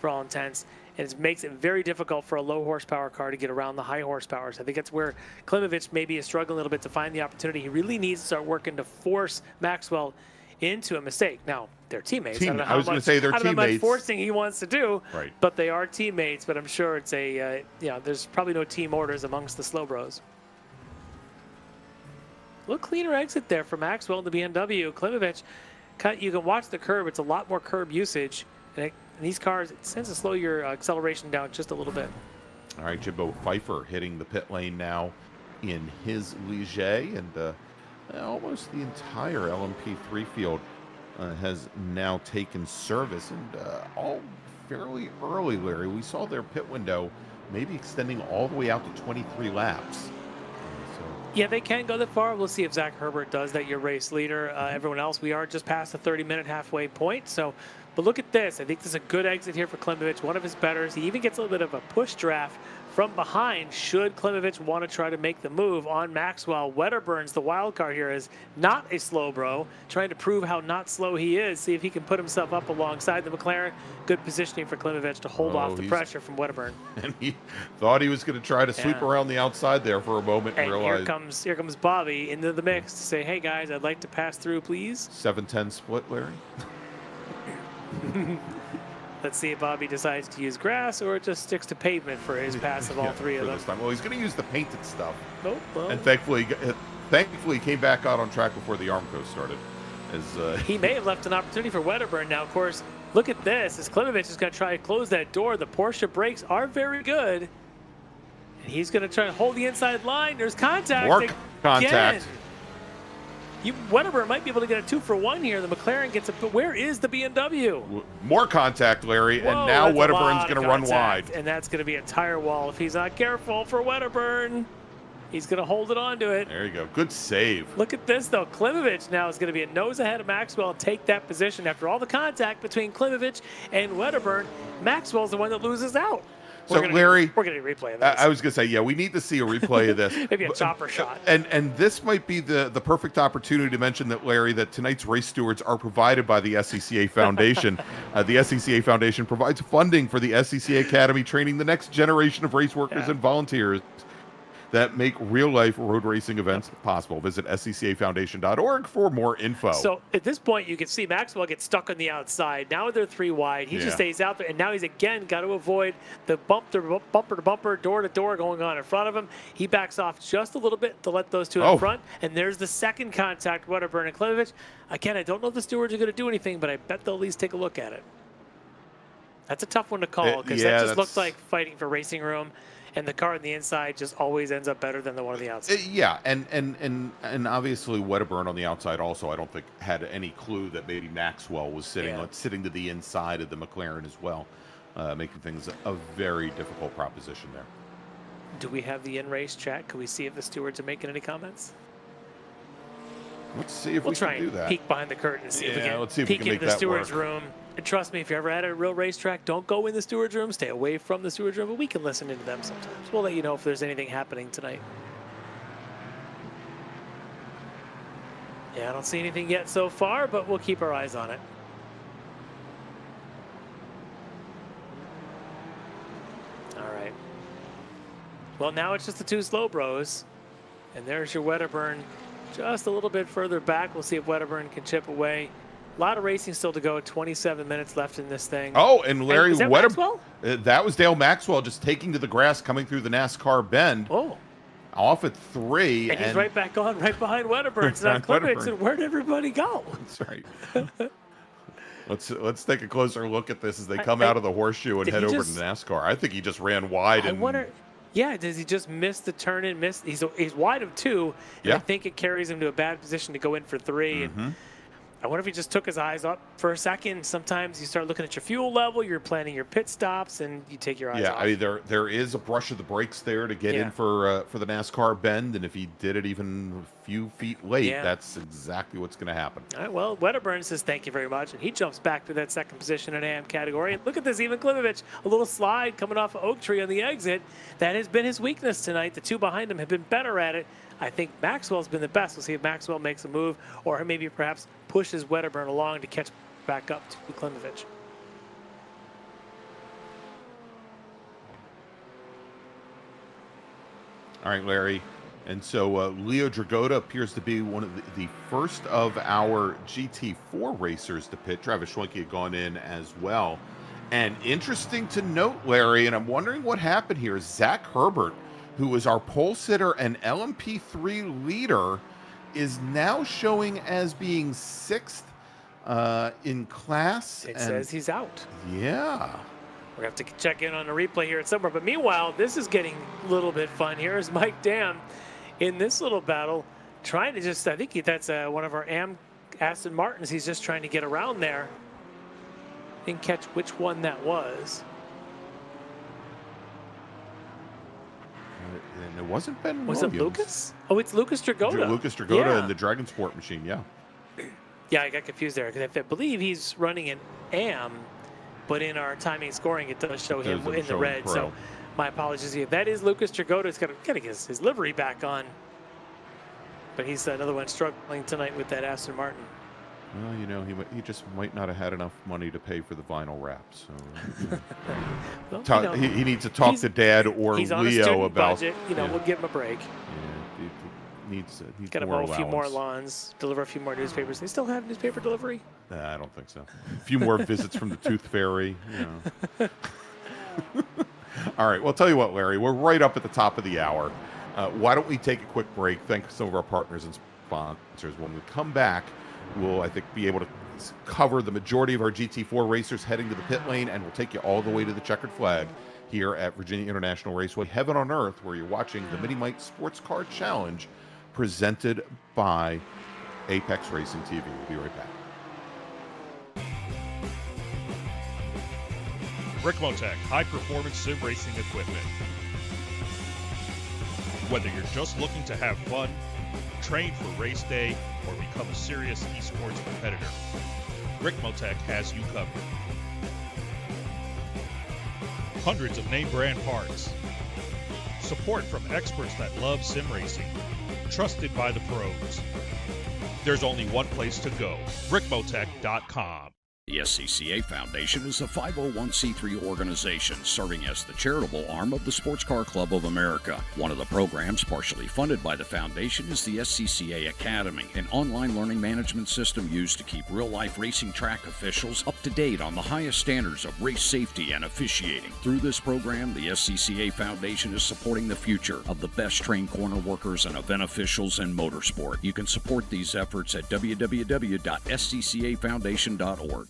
for all intents, and it makes it very difficult for a low horsepower car to get around the high horsepower. So I think that's where Klimovich maybe is struggling a little bit to find the opportunity. He really needs to start working to force Maxwell into a mistake. Now, they're teammates. I was going to say they're I don't know how much teammates. forcing he wants to do, Right. but they are teammates. But I'm sure it's a, there's probably no team orders amongst the slow bros. A little cleaner exit there for Maxwell in the BMW. Klimovich, you can watch the curb. It's a lot more curb usage. And these cars, it tends to slow your acceleration down just a little bit. All right, Jimbo Pfeiffer hitting the pit lane now in his Ligier, and almost the entire LMP3 field has now taken service, and all fairly early, Larry. We saw their pit window maybe extending all the way out to 23 laps. Yeah, they can go that far. We'll see if Zach Herbert does that, your race leader. Everyone else, we are just past the 30-minute halfway point. So, but look at this. I think this is a good exit here for Klimovich, one of his betters. He even gets a little bit of a push draft from behind should Klimovich want to try to make the move on Maxwell. Wedderburn's the wild card here, is not a slow bro, trying to prove how not slow he is, see if he can put himself up alongside the McLaren. Good positioning for Klimovich to hold off the pressure from Wedderburn. And he thought he was going to try to sweep around the outside there for a moment and realized. Here comes Bobby into the mix to say, hey guys, I'd like to pass through, please. 7-10 split, Larry. Let's see if Bobby decides to use grass or just sticks to pavement for his pass of all 3 of them. This time. Well, he's going to use the painted stuff. Oh, well. And thankfully he came back out on track before the Armco started. He may have left an opportunity for Wedderburn. Now, of course, look at this. As Klimovich is going to try to close that door, the Porsche brakes are very good. And he's going to try to hold the inside line. There's contact. More contact. Wedderburn might be able to get a 2-for-1 here. The McLaren gets it, but where is the BMW? More contact, Larry, Whoa, and now Wedderburn's going to run wide. And that's going to be a tire wall if he's not careful for Wedderburn. He's going to hold it onto it. There you go. Good save. Look at this, though. Klimovich now is going to be a nose ahead of Maxwell and take that position. After all the contact between Klimovich and Wedderburn, Maxwell's the one that loses out. So, Larry, we're going to replay of this. I was going to say, yeah, we need to see a replay of this. Maybe a chopper shot. And this might be the perfect opportunity to mention that, Larry, that tonight's race stewards are provided by the SCCA Foundation. The SCCA Foundation provides funding for the SCCA Academy, training the next generation of race workers and volunteers that make real-life road racing events possible. Visit sccafoundation.org for more info. So at this point, you can see Maxwell gets stuck on the outside. Now they're 3 wide. He just stays out there, and now he's again got to avoid the bumper-to-bumper, door-to-door going on in front of him. He backs off just a little bit to let those two in front, and there's the second contact, Wedderburn and Klimovich. Again, I don't know if the stewards are going to do anything, but I bet they'll at least take a look at it. That's a tough one to call, because that just looked like fighting for racing room. And the car on the inside just always ends up better than the one on the outside. Yeah, and obviously Wedderburn on the outside also, I don't think, had any clue that maybe Maxwell was sitting to the inside of the McLaren as well, making things a very difficult proposition there. Do we have the in-race chat? Can we see if the stewards are making any comments? Let's see if we can do that. We'll try and peek behind the curtain and see if we can let's see if we can make into the that stewards' work. room. And trust me, if you're ever at a real racetrack, don't go in the stewards' room. Stay away from the stewards' room, but we can listen into them sometimes. We'll let you know if there's anything happening tonight. Yeah, I don't see anything yet so far, but we'll keep our eyes on it. All right. Well, now it's just the 2 slow bros. And there's your Wedderburn just a little bit further back. We'll see if Wedderburn can chip away. A lot of racing still to go. 27 minutes left in this thing. Oh, and Larry Wedderburn. That was Dale Maxwell just taking to the grass, coming through the NASCAR bend. Oh. Off at 3. And he's right back on, right behind Wedderburn. So Klimovich said, where'd everybody go? That's right. Let's take a closer look at this as they come out of the horseshoe and head over to NASCAR. I think he just ran wide. I wonder. Yeah, does he just miss the turn in? He's wide of 2. And I think it carries him to a bad position to go in for 3. And I wonder if he just took his eyes up for a second. Sometimes you start looking at your fuel level, you're planning your pit stops, and you take your eyes off. I mean, there is a brush of the brakes there to get in for the NASCAR bend, and if he did it even a few feet late, that's exactly what's going to happen. All right, well, Wedderburn says thank you very much, and he jumps back to that second position in AM category. And look at this, even Klimovich, a little slide coming off of Oak Tree on the exit. That has been his weakness tonight. The two behind him have been better at it. I think Maxwell's been the best. We'll see if Maxwell makes a move, or maybe perhaps pushes Wedderburn along to catch back up to Klimovich. All right, Larry. And so Leo Dragota appears to be one of the first of our GT4 racers to pit. Travis Schwenke had gone in as well. And interesting to note, Larry, and I'm wondering what happened here, Zach Herbert, who was our pole sitter and LMP3 leader, is now showing as being 6th in class. It says he's out. Yeah. We're going to have to check in on a replay here at somewhere. But meanwhile, this is getting a little bit fun. Here is Mike Dam in this little battle, trying to just, I think that's one of our Aston Martins. He's just trying to get around there. Didn't catch which one that was. And it wasn't Ben Was Williams. it Lucas? Oh, it's Lucas Dragota. Lucas Dragota in the Dragon Sport machine, yeah. Yeah, I got confused there because I believe he's running an AM, but in our timing scoring, it does show him in the red. So my apologies. Yeah, that is Lucas Dragota. He's got to get his livery back on. But he's another one struggling tonight with that Aston Martin. Well, you know, he just might not have had enough money to pay for the vinyl wrap. So well, he needs to talk to Dad or he's on Leo a about. Budget. We'll give him a break. Yeah, he needs got to more mow a few more allowance. lawns, deliver a few more newspapers. They still have newspaper delivery? I don't think so. A few more visits from the Tooth Fairy. All right. Well, I'll tell you what, Larry. We're right up at the top of the hour. Why don't we take a quick break? Thank some of our partners and sponsors. When we come back, we'll, I think, be able to cover the majority of our GT4 racers heading to the pit lane, and we'll take you all the way to the checkered flag here at Virginia International Raceway, heaven on earth, where you're watching the miniMite Sports Car Challenge presented by Apex Racing TV. We'll be right back. Ricmotech high-performance sim racing equipment. Whether you're just looking to have fun, train for race day, or become a serious esports competitor, Ricmotech has you covered. Hundreds of name brand parts. Support from experts that love sim racing. Trusted by the pros. There's only one place to go, Ricmotech.com. The SCCA Foundation is a 501c3 organization serving as the charitable arm of the Sports Car Club of America. One of the programs partially funded by the foundation is the SCCA Academy, an online learning management system used to keep real-life racing track officials up to date on the highest standards of race safety and officiating. Through this program, the SCCA Foundation is supporting the future of the best trained corner workers and event officials in motorsport. You can support these efforts at www.sccafoundation.org.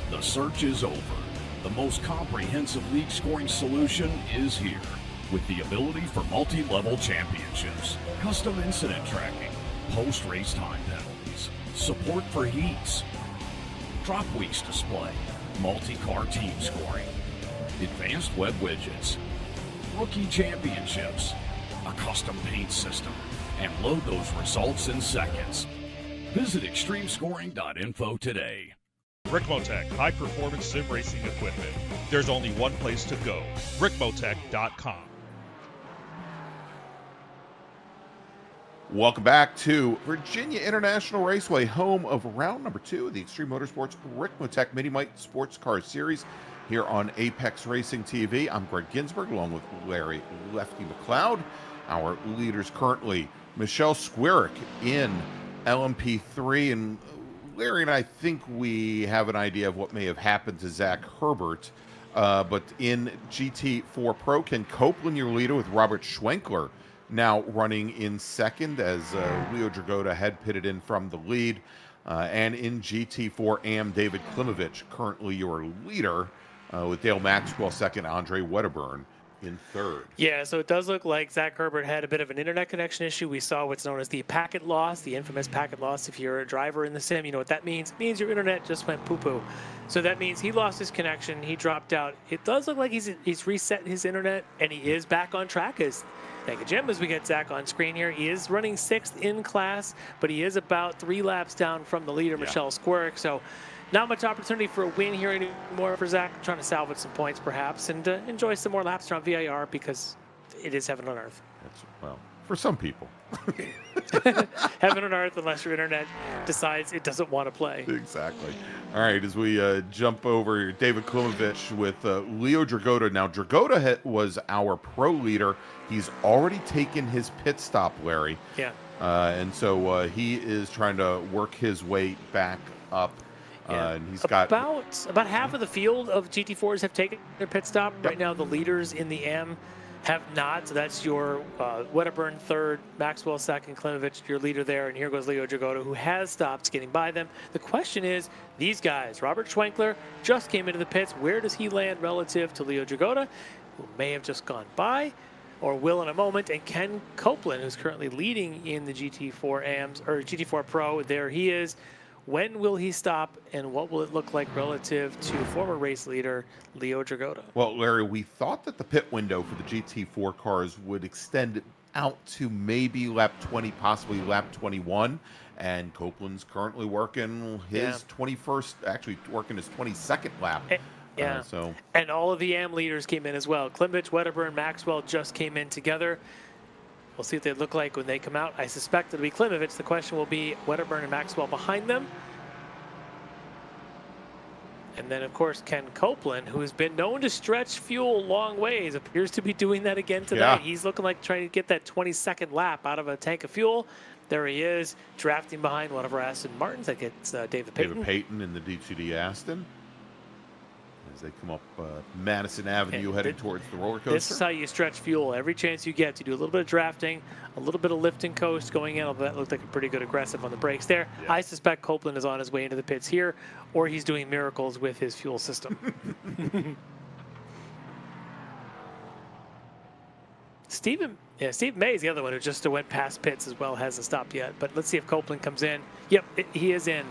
The search is over. The most comprehensive league scoring solution is here, with the ability for multi-level championships, custom incident tracking, post-race time penalties, support for heats, drop weeks display, multi-car team scoring, advanced web widgets, rookie championships, a custom paint system, and load those results in seconds. Visit extremescoring.info today. Ricmotech high-performance sim racing equipment. There's only one place to go, Ricmotech.com. Welcome back to Virginia International Raceway, home of round number 2 of the Extreme Motorsports Ricmotech miniMite Sports Car Series here on Apex Racing TV. I'm Greg Ginsberg, along with Larry Lefty McLeod. Our leaders currently, Michelle Squirick in LMP3, and Larry and I think we have an idea of what may have happened to Zach Herbert. But in GT4 Pro, Ken Copeland, your leader, with Robert Schwenkler now running in second as Leo Dragotta had pitted in from the lead. And in GT4 AM, David Klimovich, currently your leader, with Dale Maxwell second, Andre Wedderburn in third. Yeah, so it does look like Zach Herbert had a bit of an internet connection issue. We saw what's known as the packet loss, the infamous packet loss. If you're a driver in the sim, you know what that means. It means your internet just went poo-poo. So that means he lost his connection. He dropped out. It does look like he's reset his internet, and he is back on track. Thank you, Jim, as we get Zach on screen here. He is running 6th in class, but he is about 3 laps down from the leader, Michelle Squirk. So not much opportunity for a win here anymore for Zach. Trying to salvage some points, perhaps, and enjoy some more laps around VIR because it is heaven on earth. Well, for some people. Heaven on earth, unless your internet decides it doesn't want to play. Exactly. All right, as we jump over David Klimovich with Leo Dragotta. Now, Dragotta was our pro leader. He's already taken his pit stop, Larry. Yeah. And so he is trying to work his way back up. Yeah. And he's got about half of the field of GT4s have taken their pit stop. Right now, the leaders in the M have not. So that's your Wedderburn third, Maxwell second, Klimovich, your leader there. And here goes Leo Dragotta, who has stopped getting by them. The question is, these guys, Robert Schwenkler just came into the pits. Where does he land relative to Leo Dragotta, who may have just gone by, or will in a moment? And Ken Copeland, who's currently leading in the GT4 AMs, or GT4 Pro, there he is. When will he stop, and what will it look like relative to former race leader Leo Dragotta? Well, Larry, we thought that the pit window for the GT4 cars would extend out to maybe lap 20, possibly lap 21. And Copeland's currently working his 21st, actually working his 22nd lap. Yeah. And all of the AM leaders came in as well. Klimovich, Wedderburn, Maxwell just came in together. We'll see what they look like when they come out. I suspect it'll be Klimovich. The question will be Wedderburn and Maxwell behind them. And then, of course, Ken Copeland, who has been known to stretch fuel long ways, appears to be doing that again tonight. Yeah. He's looking like trying to get that 22nd lap out of a tank of fuel. There he is, drafting behind one of our Aston Martins. That gets David Payton. David Payton in the D2D Aston. As they come up Madison Avenue heading towards the roller coaster. This is how you stretch fuel. Every chance you get to do a little bit of drafting, a little bit of lift and coast going in. Although that looked like a pretty good aggressive on the brakes there. Yeah. I suspect Copeland is on his way into the pits here, or he's doing miracles with his fuel system. Steve May is the other one who just went past pits as well, hasn't stopped yet. But let's see if Copeland comes in. Yep, he is in.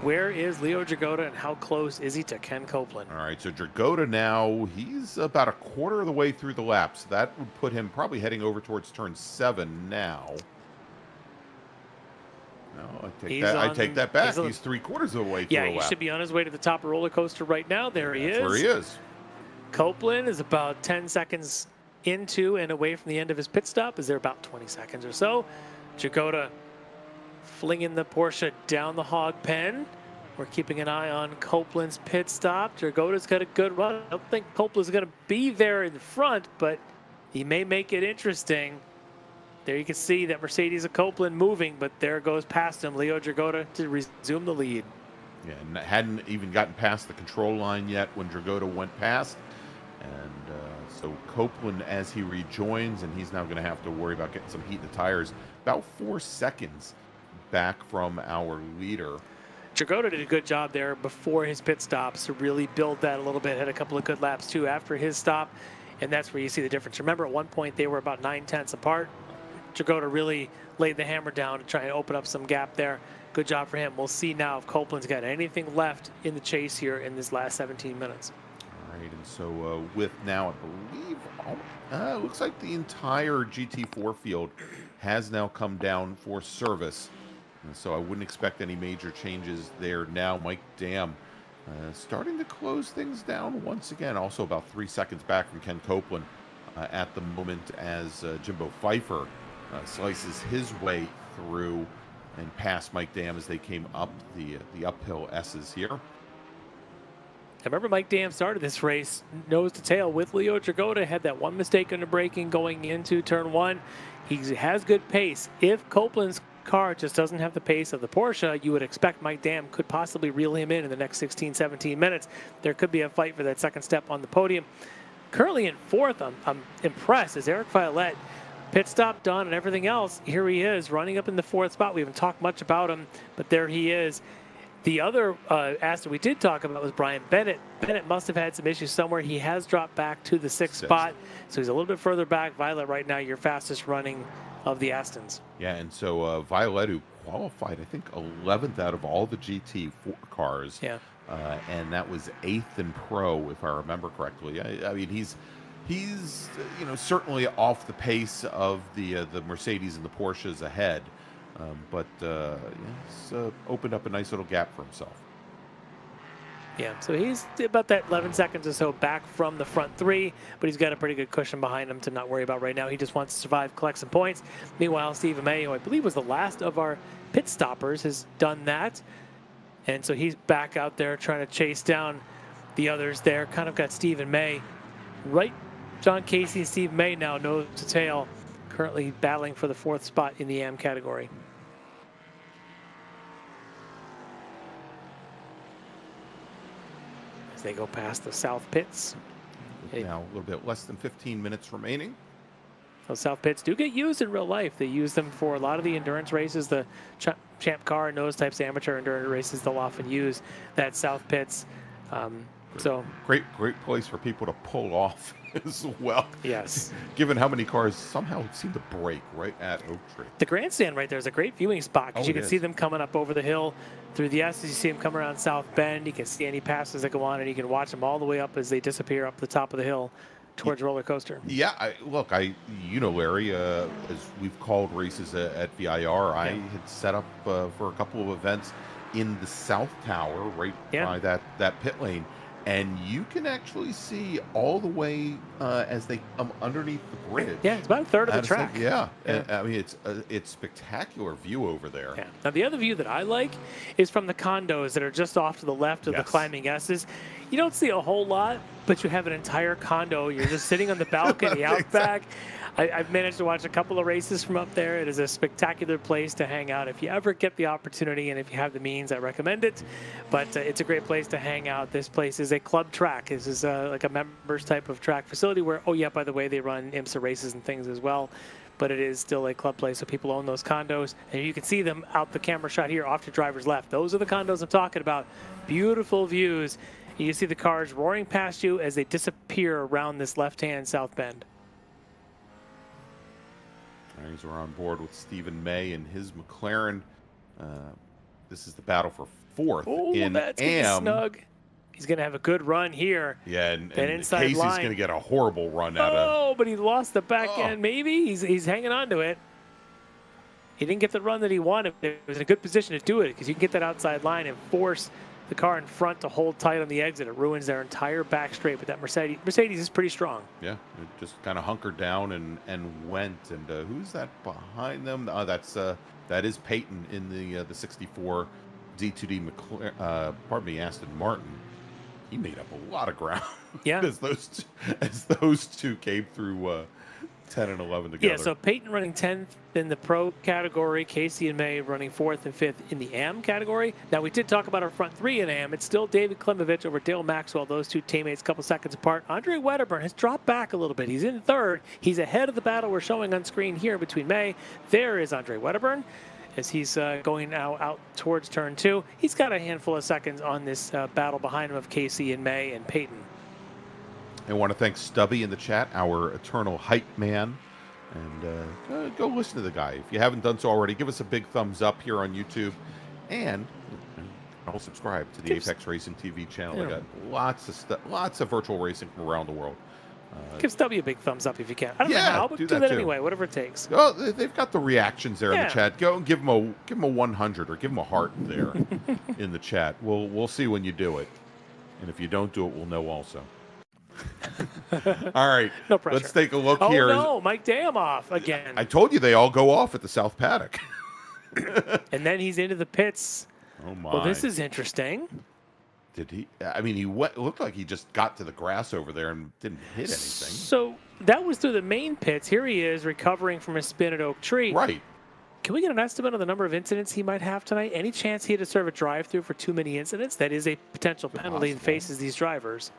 Where is Leo Dragotta, and how close is he to Ken Copeland? All right, so Dragotta now, he's about a quarter of the way through the lap, so that would put him probably heading over towards turn 7 now. No, I take that back. He's 3/4 of the way through the lap. Yeah, he should be on his way to the top of the roller coaster right now. There he is. That's where he is. Copeland is about 10 seconds into and away from the end of his pit stop. Is there about 20 seconds or so? Dragotta flinging the Porsche down the hog pen. We're keeping an eye on Copeland's pit stop. Dragotta's got a good run. I don't think Copeland's going to be there in the front, but he may make it interesting. There you can see that Mercedes of Copeland moving, but there goes past him Leo Dragotta to resume the lead. Yeah, and hadn't even gotten past the control line yet when Dragotta went past. And so Copeland, as he rejoins, and he's now going to have to worry about getting some heat in the tires, about 4 seconds back from our leader. Dragotta did a good job there before his pit stops to really build that a little bit. Had a couple of good laps too after his stop, and that's where you see the difference. Remember, at one point they were about 9/10 apart. Dragotta really laid the hammer down to try and open up some gap there. Good job for him. We'll see now if Copeland's got anything left in the chase here in this last 17 minutes. All right, and so with now, I believe, it looks like the entire GT4 field has now come down for service. And so I wouldn't expect any major changes there now. Mike Dam starting to close things down once again. Also about 3 seconds back from Ken Copeland at the moment as Jimbo Pfeiffer slices his way through and past Mike Dam as they came up the uphill S's here. I remember Mike Dam started this race nose to tail with Leo Dragotta. Had that one mistake on the braking going into turn 1. He has good pace. If Copeland's car just doesn't have the pace of the Porsche, you would expect Mike Dam could possibly reel him in the next 16, 17 minutes. There could be a fight for that second step on the podium. Currently in fourth, I'm impressed as Eric Violette, pit stop done and everything else. Here he is running up in the fourth spot. We haven't talked much about him, but there he is. The other asset we did talk about was Brian Bennett. Bennett must have had some issues somewhere. He has dropped back to the sixth spot, so he's a little bit further back. Violet right now, your fastest running of the Astons. Yeah, and so Violet, who qualified, I think, 11th out of all the GT cars. Yeah. And that was 8th in Pro, if I remember correctly. I mean, he's certainly off the pace of the Mercedes and the Porsches ahead. But he's opened up a nice little gap for himself. Yeah, so he's about that 11 seconds or so back from the front three, but he's got a pretty good cushion behind him to not worry about right now. He just wants to survive, collect some points. Meanwhile, Stephen May, who I believe was the last of our pit stoppers, has done that. And so he's back out there trying to chase down the others there. Kind of got Stephen May right. John Casey and Steve May now nose to tail, currently battling for the fourth spot in the AM category. As they go past the south pits. Now a little bit less than 15 minutes remaining. Those south pits do get used in real life. They use them for a lot of the endurance races, the champ car and those types of amateur endurance races. They'll often use that south pits. So great place for people to pull off as well. Yes. Given how many cars somehow seem to break right at Oak Tree. The grandstand right there is a great viewing spot because you can see them coming up over the hill through the S's. You see them come around South Bend. You can see any passes that go on, and you can watch them all the way up as they disappear up the top of the hill towards roller coaster. Yeah, Larry, as we've called races at VIR, I had set up for a couple of events in the South Tower right by that pit lane. And you can actually see all the way as they come underneath the bridge. Yeah, it's about a third of the track. Yeah. And, I mean, it's spectacular view over there. Yeah. Now, the other view that I like is from the condos that are just off to the left of the climbing S's. You don't see a whole lot, but you have an entire condo. You're just sitting on the balcony out back. I've managed to watch a couple of races from up there. It is a spectacular place to hang out. If you ever get the opportunity and if you have the means, I recommend it. But it's a great place to hang out. This place is a club track. This is like a members type of track facility where, by the way, they run IMSA races and things as well. But it is still a club place, so people own those condos. And you can see them out the camera shot here off to driver's left. Those are the condos I'm talking about. Beautiful views. You see the cars roaring past you as they disappear around this left-hand south bend. We're on board with Stephen May and his McLaren. This is the battle for fourth in that's AM. Snug. He's going to have a good run here. Yeah, and inside Casey's line. going to get a horrible run out of. Oh, but he lost the back end. Maybe he's hanging on to it. He didn't get the run that he wanted. He was in a good position to do it because you can get that outside line and force the car in front to hold tight on the exit. It ruins their entire back straight, but that Mercedes is pretty strong. Yeah, it just kind of hunkered down and went. And who's that behind them? That is Peyton in the 64 D2D McLaren, Aston Martin. He made up a lot of ground. Yeah. as those two came through 10 and 11 together. Yeah, so Peyton running 10th in the pro category, Casey and May running 4th and 5th in the AM category. Now, we did talk about our front three in AM. It's still David Klimovich over Dale Maxwell, those two teammates a couple seconds apart. Andre Wedderburn has dropped back a little bit. He's in third. He's ahead of the battle we're showing on screen here between May. There is Andre Wedderburn as he's going now out towards turn 2. He's got a handful of seconds on this battle behind him of Casey and May and Peyton. I want to thank Stubby in the chat, our eternal hype man. And go listen to the guy. If you haven't done so already, give us a big thumbs up here on YouTube. And I'll subscribe to the Apex Racing TV channel. We got lots of virtual racing from around the world. Give Stubby a big thumbs up if you can. I don't know how, but do that anyway, whatever it takes. Oh, they've got the reactions there in the chat. Go and give them a 100 or give them a heart there in the chat. We'll see when you do it. And if you don't do it, we'll know also. All right, no pressure. Let's take a look here. Oh, no, Mike Dam off again. I told you they all go off at the South Paddock. And then he's into the pits. Oh, my. Well, this is interesting. Did he? I mean, looked like he just got to the grass over there and didn't hit anything. So that was through the main pits. Here he is recovering from a spin at Oak Tree. Right. Can we get an estimate on the number of incidents he might have tonight? Any chance he had to serve a drive-through for too many incidents? That is a potential penalty that faces these drivers.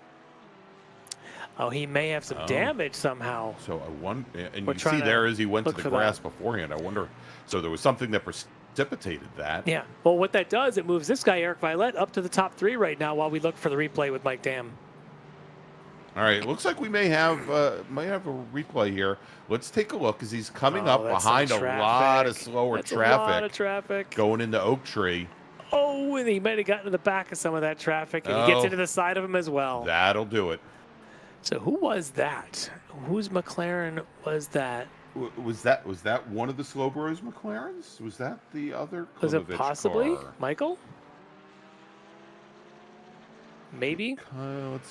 Oh, he may have some damage somehow. So I wonder, and you see there as he went to the grass beforehand. I wonder, so there was something that precipitated that. Yeah. Well, what that does, it moves this guy, Eric Violette, up to the top 3 right now while we look for the replay with Mike Dam. All right, looks like we may have a replay here. Let's take a look as he's coming up behind a lot of slower traffic. A lot of traffic. Going into Oak Tree. Oh, and he might have gotten to the back of some of that traffic, and he gets into the side of him as well. That'll do it. So who was that? Whose McLaren was that? Was that one of the Slowbros McLarens? Was that the other Klimovich Was it possibly car? Michael? Maybe. Let's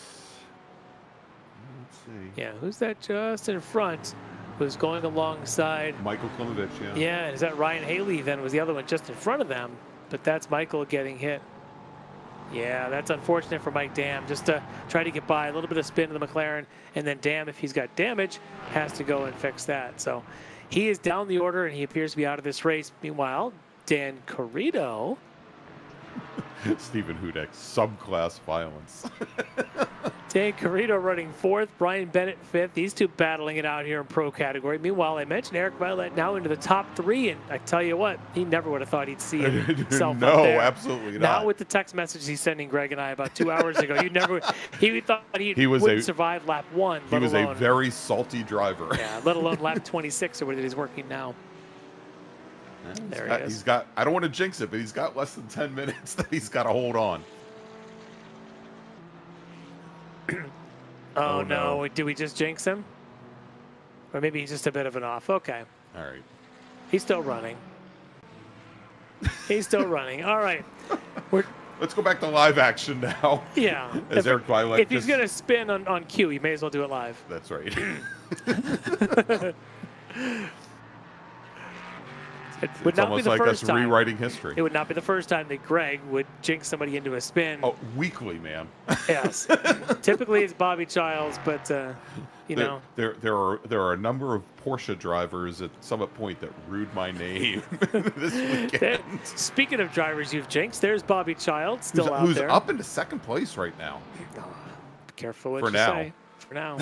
see. Yeah, who's that just in front? Who's going alongside? Michael Klimovich, yeah. Yeah, is that Ryan Haley then was the other one just in front of them? But that's Michael getting hit. Yeah, that's unfortunate for Mike Dam. Just to try to get by, a little bit of spin to the McLaren, and then Dam, if he's got damage, has to go and fix that. So he is down the order, and he appears to be out of this race. Meanwhile, Dan Carrito. Stephen Hudek, subclass violence. Dan Carrito running 4th, Brian Bennett 5th. These two battling it out here in pro category. Meanwhile, I mentioned Eric Violette now into the top 3, and I tell you what, he never would have thought he'd see himself no, up there. Absolutely not. Now with the text message he's sending Greg and I about 2 hours ago, he thought he wouldn't survive lap 1. He was a very salty driver. Yeah, let alone lap 26 or what he's working now. There he is. He's got, I don't want to jinx it, but he's got less than 10 minutes that he's got to hold on. Oh, no. Did we just jinx him? Or maybe he's just a bit of an off. Okay. All right. He's still running. He's still running. All right. Let's go back to live action now. Yeah. As Eric Violette if he's going to spin on cue, you may as well do it live. That's right. It would not be the first time. Rewriting history. It would not be the first time that Greg would jinx somebody into a spin. Oh, weekly, man. Yes. Typically it's Bobby Childs, but you know. There are a number of Porsche drivers at Summit Point that rued my name this weekend. Speaking of drivers you've jinxed, there's Bobby Childs still out there. Who's up into 2nd place right now. Be careful what For you now. say. For now.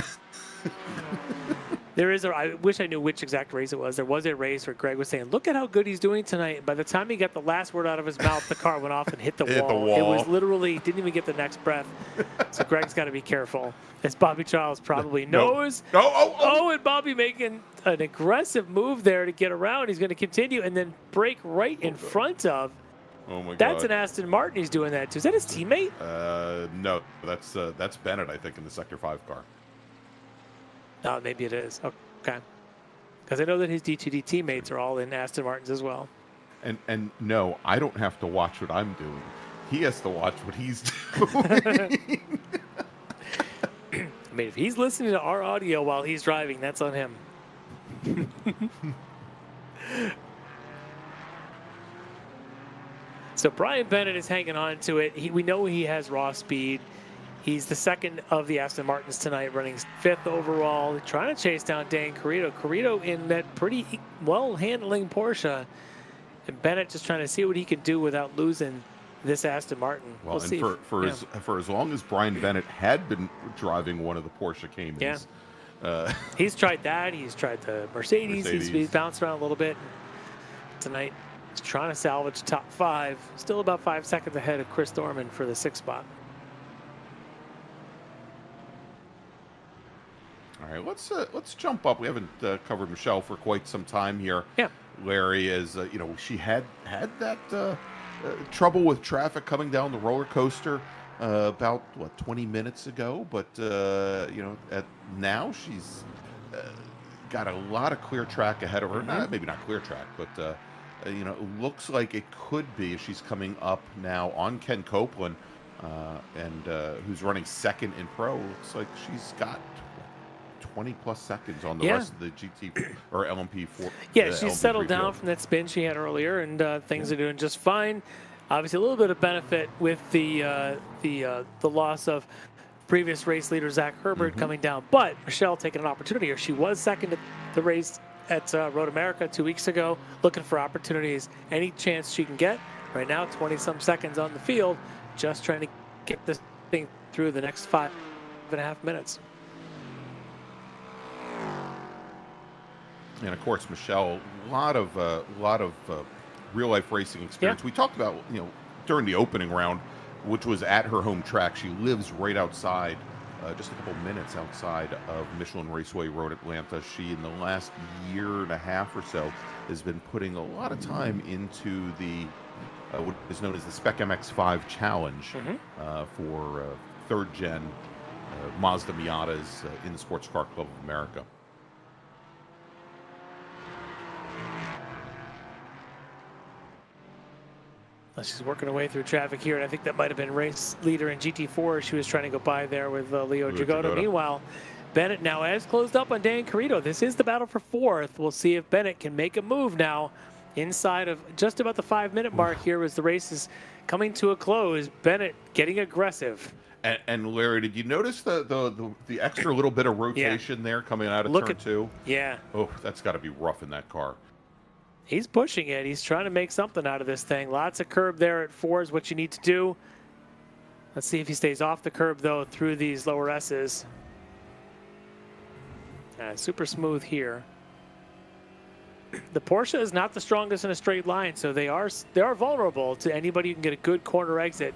There is I wish I knew which exact race it was. There was a race where Greg was saying, look at how good he's doing tonight. And by the time he got the last word out of his mouth, the car went off and hit the wall. It was literally, didn't even get the next breath. So Greg's got to be careful. As Bobby Childs probably knows. Oh, and Bobby making an aggressive move there to get around. He's going to continue and then break right in front of. Oh my God. That's an Aston Martin he's doing that to. Is that his teammate? No, that's Bennett, I think, in the Sector 5 car. Oh, maybe it is. Okay. Because I know that his D2D teammates are all in Aston Martins as well. And no, I don't have to watch what I'm doing. He has to watch what he's doing. I mean, if he's listening to our audio while he's driving, that's on him. So Brian Bennett is hanging on to it. We know he has raw speed. He's the 2nd of the Aston Martins tonight, running 5th overall, trying to chase down Dan Carrito. Carrito in that pretty well-handling Porsche. And Bennett just trying to see what he can do without losing this Aston Martin. Well, we'll and see for as long as Brian Bennett had been driving one of the Porsche Caymans. Yeah. He's tried that. He's tried the Mercedes. He's bounced around a little bit. Tonight, he's trying to salvage top 5. Still about 5 seconds ahead of Chris Dorman for the 6th spot. All right, let's jump up. We haven't covered Michelle for quite some time here. Yeah. Larry is, she had that trouble with traffic coming down the roller coaster about 20 minutes ago, but now she's got a lot of clear track ahead of her. Maybe not clear track, but it looks like it could be. She's coming up now on Ken Copeland, and who's running 2nd in pro. Looks like she's got 20+ seconds on the rest of the GT or LMP4. Yeah, she's settled down from that spin she had earlier, and things are doing just fine. Obviously, a little bit of benefit with the loss of previous race leader Zach Herbert coming down, but Michelle taking an opportunity here. She was 2nd at the race at Road America 2 weeks ago, looking for opportunities, any chance she can get. Right now, 20-some seconds on the field, just trying to get this thing through the next 5.5 minutes. And of course, Michelle, a lot of real life racing experience. Yeah. We talked about, during the opening round, which was at her home track. She lives right outside, just a couple minutes outside of Michelin Raceway Road, Atlanta. She, in the last year and a half or so, has been putting a lot of time into the what is known as the Spec MX-5 Challenge for third-gen Mazda Miatas in the Sports Car Club of America. She's working her way through traffic here, and I think that might have been race leader in GT4. She was trying to go by there with Leo Dragotta. Meanwhile, Bennett now has closed up on Dan Carrito. This is the battle for fourth. We'll see if Bennett can make a move now inside of just about the 5-minute mark here as the race is coming to a close. Bennett getting aggressive. And Larry, did you notice the extra little bit of rotation there coming out of turn 2? Yeah. Oh, that's got to be rough in that car. He's pushing it. He's trying to make something out of this thing. Lots of curb there at 4 is what you need to do. Let's see if he stays off the curb, though, through these lower S's. Super smooth here. The Porsche is not the strongest in a straight line, so they are vulnerable to anybody who can get a good corner exit.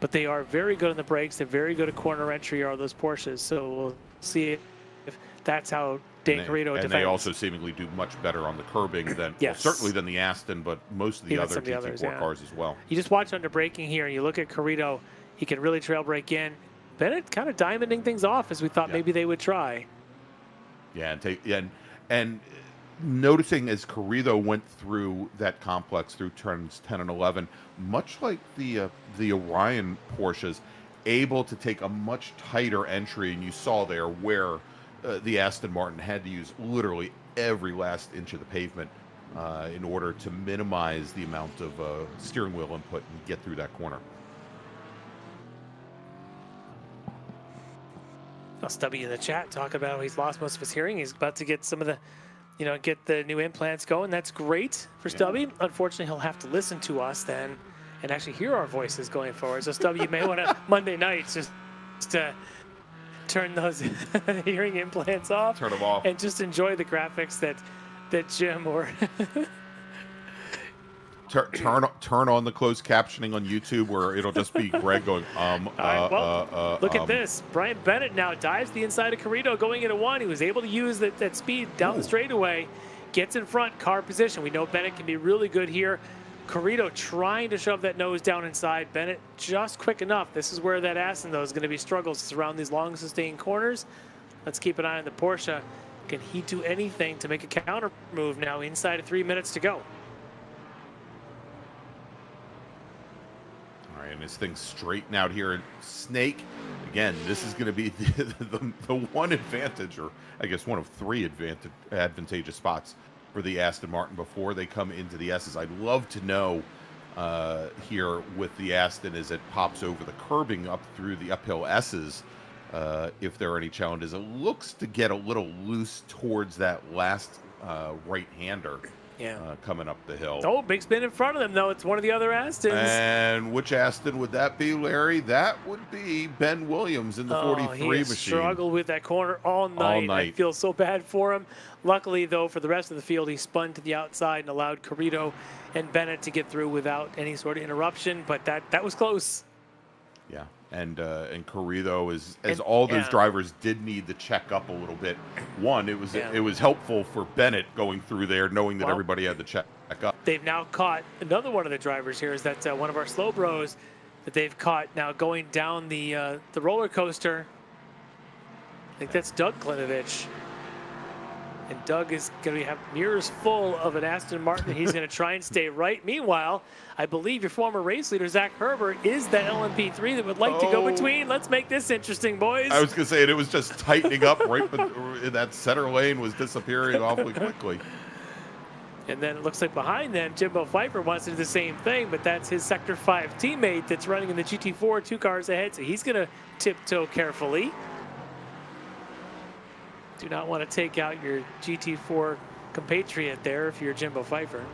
But they are very good on the brakes. They're very good at corner entry, are those Porsches. So we'll see if that's how Dan Carrito defends. And they also seemingly do much better on the curbing than, well, certainly than the Aston, but most of the other GT4 cars as well. You just watch under braking here, and you look at Carrito. He can really trail brake in. Bennett kind of diamonding things off as we thought maybe they would try. Yeah, and noticing as Carrito went through that complex through turns 10 and 11, much like the Orion Porsches, able to take a much tighter entry, and you saw there where the Aston Martin had to use literally every last inch of the pavement in order to minimize the amount of steering wheel input and get through that corner. Stubby in the chat talking about how he's lost most of his hearing. He's about to get some of the, get the new implants going. That's great for Stubby. Unfortunately, he'll have to listen to us then and actually hear our voices going forward. So Stubby, you may want to Monday nights just turn those hearing implants off. Turn them off. And just enjoy the graphics that Jim or turn on the closed captioning on YouTube where it'll just be Greg going, look at this. Brian Bennett now dives the inside of Carrito going into 1. He was able to use that speed down the straightaway, gets in front, car position. We know Bennett can be really good here. Carrito trying to shove that nose down inside. Bennett just quick enough. This is where that Aston, though, is going to be struggles. It's around these long sustained corners. Let's keep an eye on the Porsche. Can he do anything to make a counter move now inside of 3 minutes to go? All right, and this thing's straightened out here. And Snake, again, this is going to be the one advantage, or I guess one of 3 advantageous spots for the Aston Martin before they come into the S's. I'd love to know here with the Aston as it pops over the curbing up through the uphill S's, if there are any challenges. It looks to get a little loose towards that last right-hander coming up the hill. Oh, big spin in front of them, though. It's one of the other Astons. And which Aston would that be, Larry? That would be Ben Williams in the 43 machine. He struggled with that corner all night. I feel so bad for him. Luckily, though, for the rest of the field, he spun to the outside and allowed Carrito and Bennett to get through without any sort of interruption. But that was close. Yeah, and Carrito as all those drivers did need to check up a little bit. One, it was helpful for Bennett going through there, knowing that everybody had to check up. They've now caught another one of the drivers here. Is that one of our slow bros that they've caught now going down the roller coaster? I think that's Doug Klinovich. And Doug is going to have mirrors full of an Aston Martin. He's going to try and stay right. Meanwhile, I believe your former race leader, Zach Herbert, is that LMP3 that would like to go between. Let's make this interesting, boys. I was going to say, it was just tightening up right in that center lane, was disappearing awfully quickly. And then it looks like behind them, Jimbo Pfeiffer wants to do the same thing, but that's his Sector 5 teammate that's running in the GT4, 2 cars ahead, so he's going to tiptoe carefully. Do not want to take out your GT4 compatriot there if you're Jimbo Pfeiffer.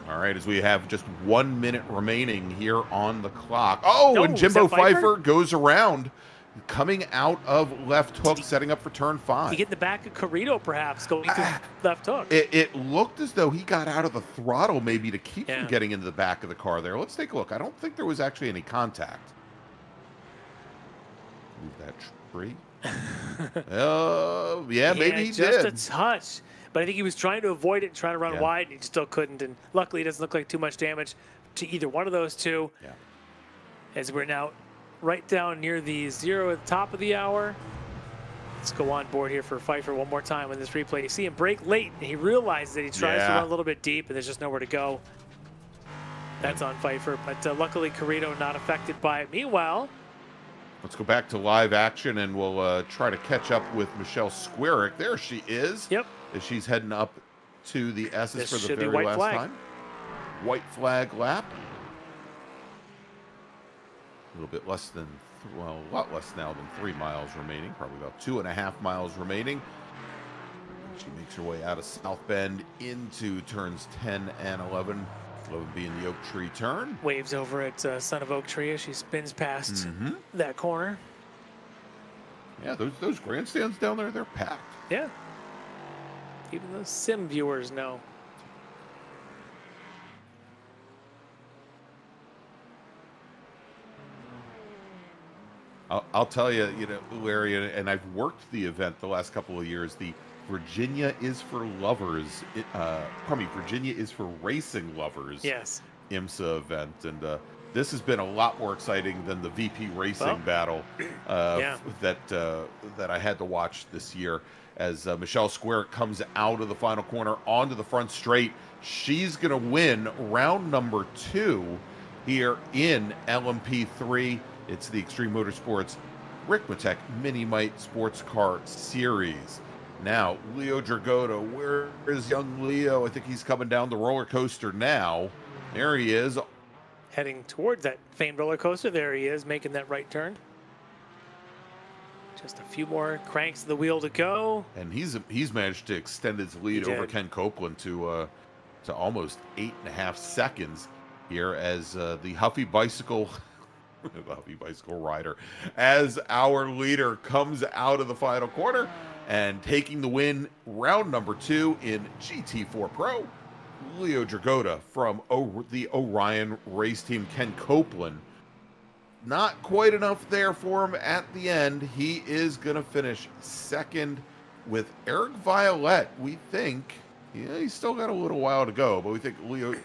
All right, as we have just 1 minute remaining here on the clock. Oh, No, and is Jimbo that Pfeiffer? Pfeiffer goes around, coming out of left hook, setting up for turn 5. You get in the back of Carrito, perhaps, going through left hook. It looked as though he got out of the throttle maybe to keep Yeah. from getting into the back of the car there. Let's take a look. I don't think there was actually any contact. Move that tree. Yeah, maybe he just did. a touch. But I think he was trying to avoid it and trying to run Yeah. wide, and he still couldn't. And luckily, it doesn't look like too much damage to either one of those two. Yeah. As we're now right down near the 0 at the top of the hour. Let's go on board here for Pfeiffer one more time in this replay. You see him brake late, and he realizes that he tries to Yeah. run a little bit deep, and there's just nowhere to go. That's on Pfeiffer, but luckily Carrito not affected by it. Meanwhile, Let's go back to live action, and we'll try to catch up with Michelle Squarick. There she is. Yep. As she's heading up to the S's This for the should be very white last flag. time. White flag lap. A little bit less than, well, a lot less now than 3 miles remaining. Probably about 2.5 miles remaining. She makes her way out of South Bend into turns 10 and 11. 11 being the Oak Tree turn. waves over at Son of Oak Tree as she spins past that corner. Yeah, those grandstands down there, they're packed. Yeah. Even those sim viewers know. I'll tell you, Larry, and I've worked the event the last couple of years. The Virginia is for lovers, Virginia is for racing lovers. Yes. IMSA event, and this has been a lot more exciting than the VP Racing battle Yeah. that I had to watch this year. As Michelle Squarick comes out of the final corner onto the front straight, she's going to win round number 2 here in LMP3. It's the Extreme Motorsports Ricmotech miniMite Sports Car Series. Now, Leo Dragota, where is young Leo? I think he's coming down the roller coaster now. There he is. Heading towards that famed roller coaster. There he is, making that right turn. Just a few more cranks of the wheel to go. And he's managed to extend his lead He over did. Ken Copeland to almost 8.5 seconds here as the Huffy Bicycle the Huffy Bicycle rider, as our leader comes out of the final corner and taking the win round number 2 in GT4 Pro. Leo Dragota from the Orion race team. Ken Copeland, not quite enough there for him at the end. He is going to finish second with Eric Violette. We think, he's still got a little while to go, but we think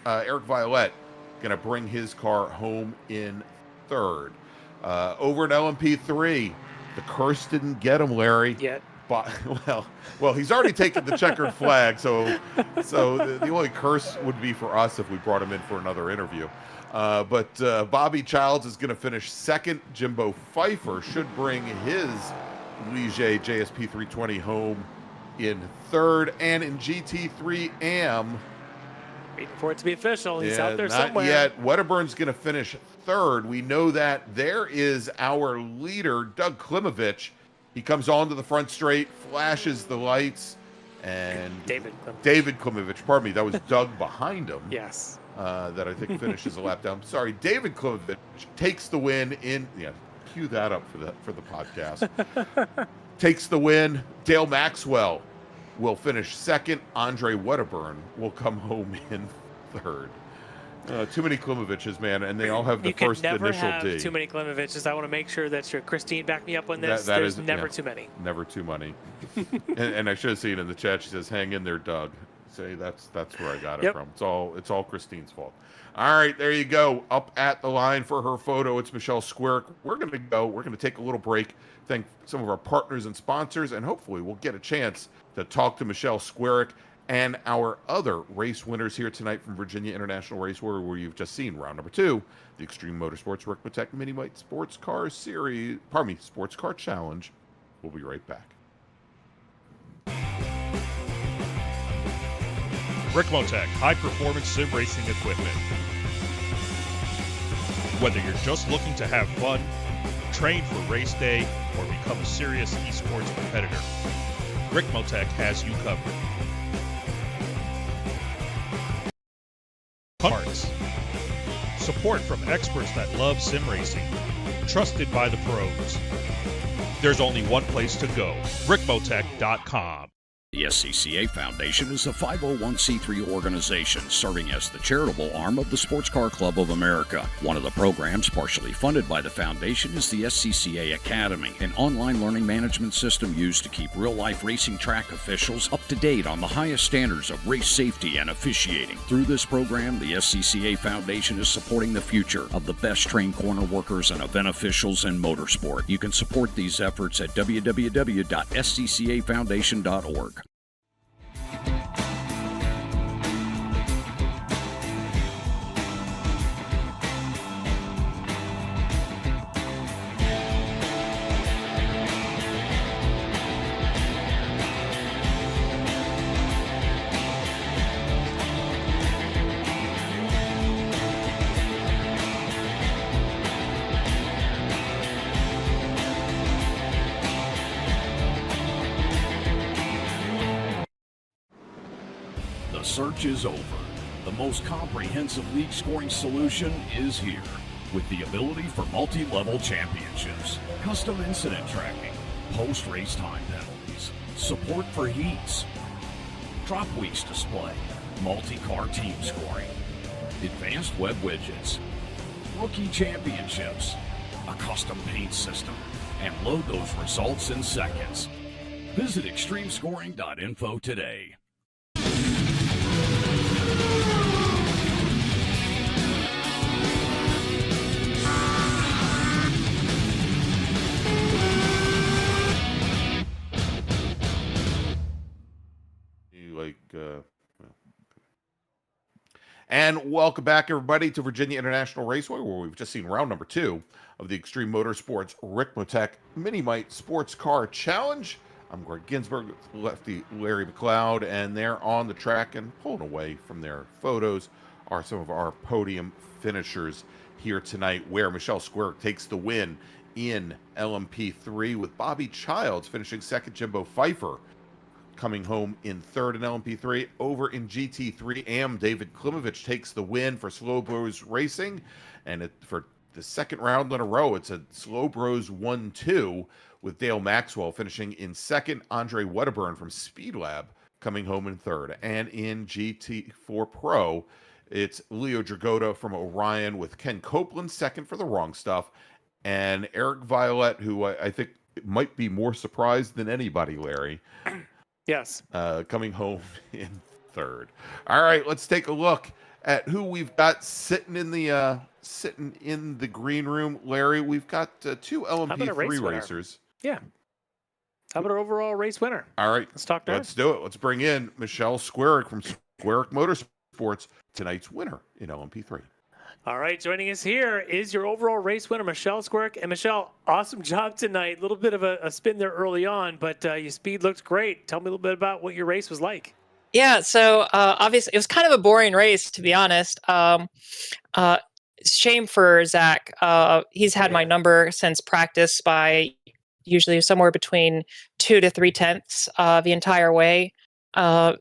Eric Violette going to bring his car home in third. Over at LMP3, the curse didn't get him, Larry. Yet. But, well, he's already taken the checkered flag, so the only curse would be for us if we brought him in for another interview. But Bobby Childs is going to finish second. Jimbo Pfeiffer should bring his Ligier JSP 320 home in third. And in GT3 AM, Waiting for it to be official. He's out there not somewhere. yet. Wedderburn's going to finish third. We know that. There is our leader, Doug Klimovich. He comes onto the front straight, flashes the lights, and David Klimovich, pardon me, that was Doug behind him. Yes. That I think finishes a lap down. Sorry, David Klimovich takes the win in. Yeah, cue that up for the podcast. Takes the win. Dale Maxwell will finish second. Andre Wedderburn will come home in third. Too many Klimoviches, man, and they all have the first initial D. You can never have too many Klimoviches. I want to make sure that Christine back me up on this. There's never too many. Never too many. and I should have seen in the chat. She says, "Hang in there, Doug." Say that's where I got it from. It's all Christine's fault. All right, there you go. Up at the line for her photo, it's Michelle Squarick. We're gonna go. We're gonna take a little break. Thank some of our partners and sponsors, and hopefully we'll get a chance to talk to Michelle Squarick and our other race winners here tonight from Virginia International Raceway, where you've just seen round number 2, the Extreme Motorsports Ricmotech miniMite Sports Car Series, Sports Car Challenge. We'll be right back. Ricmotech, high-performance sim racing equipment. Whether you're just looking to have fun, train for race day, or become a serious esports competitor, Ricmotech has you covered. Parts. Support from experts that love sim racing. Trusted by the pros. There's only one place to go, Ricmotech.com. The SCCA Foundation is a 501c3 organization serving as the charitable arm of the Sportscar Club of America. One of the programs partially funded by the foundation is the SCCA Academy, an online learning management system used to keep real-life racing track officials up to date on the highest standards of race safety and officiating. Through this program, the SCCA Foundation is supporting the future of the best trained corner workers and event officials in motorsport. You can support these efforts at www.sccafoundation.org. The search is over. The most comprehensive league scoring solution is here, with the ability for multi-level championships, custom incident tracking, post-race time penalties, support for heats, drop weeks display, multi-car team scoring, advanced web widgets, rookie championships, a custom paint system, and load those results in seconds. Visit extremescoring.info today. And welcome back, everybody, to Virginia International Raceway, where we've just seen round number 2 of the Extreme Motorsports Ricmotech miniMite Sports Car Challenge. I'm Greg Ginsburg with lefty Larry McLeod, and they're on the track and pulling away from their photos are some of our podium finishers here tonight, where Michelle Squirk takes the win in LMP3 with Bobby Childs finishing second, Jimbo Pfeiffer coming home in third in LMP3. Over in GT3, David Klimovich takes the win for Slow Bros Racing. And for the second round in a row, it's a Slow Bros 1-2 with Dale Maxwell finishing in second. Andre Wedderburn from Speed Lab coming home in third. And in GT4 Pro, it's Leo Dragotta from Orion with Ken Copeland second for the wrong stuff. And Eric Violet, who I think might be more surprised than anybody, Larry. Yes. Coming home in third. All right, let's take a look at who we've got sitting in the green room. Larry, we've got two LMP3 racers. Yeah. How about our overall race winner? All right, let's talk now. Let's do it. Let's bring in Michelle Squarick from Squarick Motorsports, tonight's winner in LMP3. All right, joining us here is your overall race winner, Michelle Squirk. And Michelle, awesome job tonight. A little bit of a spin there early on, but your speed looked great. Tell me a little bit about what your race was like. Yeah, so obviously it was kind of a boring race, to be honest. Shame for Zach. He's had my number since practice by usually somewhere between 2 to 3/10 the entire way. That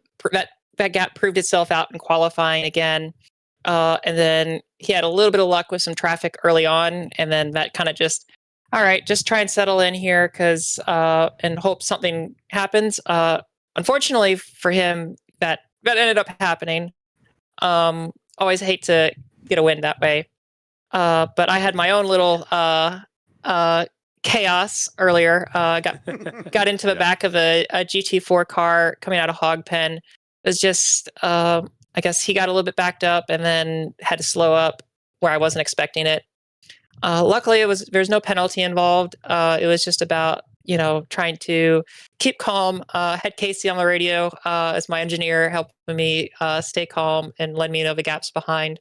gap proved itself out in qualifying again. And then he had a little bit of luck with some traffic early on, and then that kind of just, all right, just try and settle in here and hope something happens. Unfortunately for him, that ended up happening. Always hate to get a win that way. But I had my own little chaos earlier. Got into the back of a GT4 car coming out of Hog Pen. It was just, I guess he got a little bit backed up and then had to slow up where I wasn't expecting it. Luckily, there's no penalty involved. It was just about, trying to keep calm. Had Casey on the radio as my engineer, helping me stay calm and letting me know the gaps behind.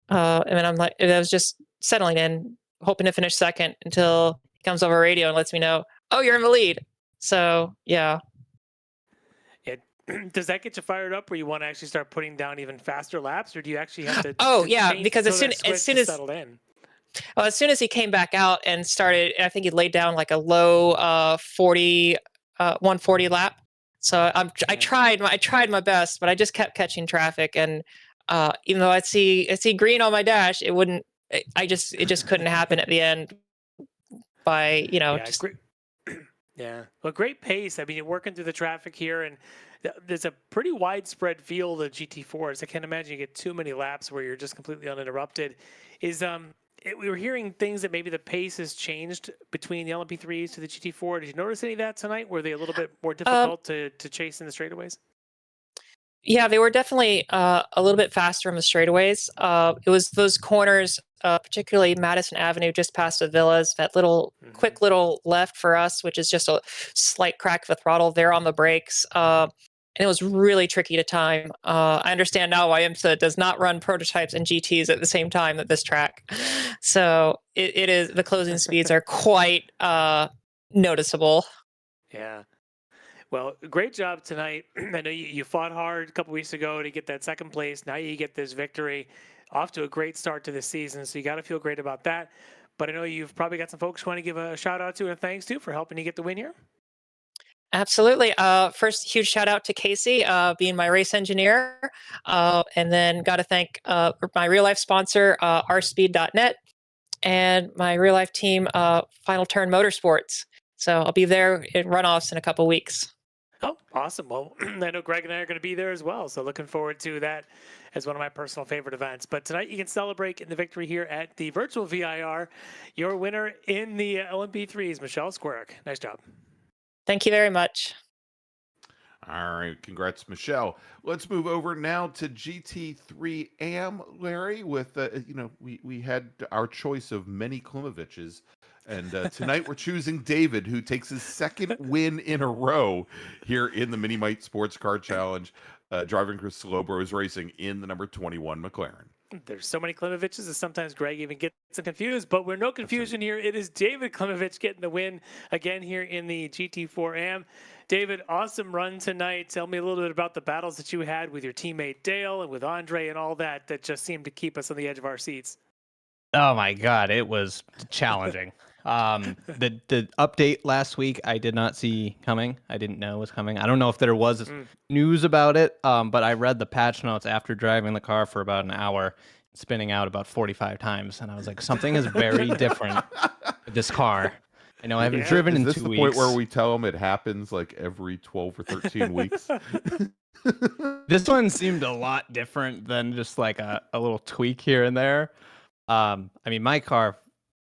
And then I was just settling in, hoping to finish second until he comes over radio and lets me know, oh, you're in the lead. So, yeah. Does that get you fired up where you want to actually start putting down even faster laps, or do you actually have to? Oh, yeah, because as soon as settled in? Well, as soon as he came back out and started, I think he laid down like a low 140 lap. So I tried my best, but I just kept catching traffic, and even though I'd see green on my dash, it just couldn't happen at the end. By great. Yeah, well, great pace. I mean, you're working through the traffic here, and there's a pretty widespread field of GT4s. I can't imagine you get too many laps where you're just completely uninterrupted. We were hearing things that maybe the pace has changed between the LMP3s to the GT4. Did you notice any of that tonight? Were they a little bit more difficult to chase in the straightaways? Yeah, they were definitely a little bit faster in the straightaways. It was those corners, particularly Madison Avenue, just past the villas, that quick little left for us, which is just a slight crack of the throttle there on the brakes. And it was really tricky to time. I understand now why IMSA does not run prototypes and GTs at the same time at this track. So it is, the closing speeds are quite noticeable. Yeah. Well, great job tonight. I know you fought hard a couple weeks ago to get that second place. Now you get this victory. Off to a great start to the season, so you got to feel great about that. But I know you've probably got some folks who want to give a shout out to and thanks to for helping you get the win here. Absolutely. First, huge shout out to Casey, being my race engineer. And then got to thank my real life sponsor, rspeed.net, and my real life team, Final Turn Motorsports. So I'll be there in runoffs in a couple weeks. Oh, awesome. Well, I know Greg and I are going to be there as well. So looking forward to that as one of my personal favorite events. But tonight you can celebrate in the victory here at the virtual VIR. Your winner in the LMP3s, Michelle Squarick. Nice job. Thank you very much. All right, congrats, Michelle. Let's move over now to GT3 AM, Larry. With we had our choice of many Klimoviches, and tonight we're choosing David, who takes his second win in a row here in the miniMite Sports Car Challenge, driving Chris Slowbros Racing in the number 21 McLaren. There's so many Klimoviches that sometimes Greg even gets confused, but we're no confusion here. It is David Klimovich getting the win again here in the GT4 AM. David, awesome run tonight. Tell me a little bit about the battles that you had with your teammate Dale and with Andre and all that just seemed to keep us on the edge of our seats. Oh my God, it was challenging. The update last week I did not see coming. I didn't know it was coming. I don't know if there was news about it, but I read the patch notes after driving the car for about an hour, spinning out about 45 times, and I was like, something is very different with this car. I know I haven't driven in 2 weeks. Is this the point where we tell them it happens like every 12 or 13 weeks? This one seemed a lot different than just like a little tweak here and there. I mean, my car,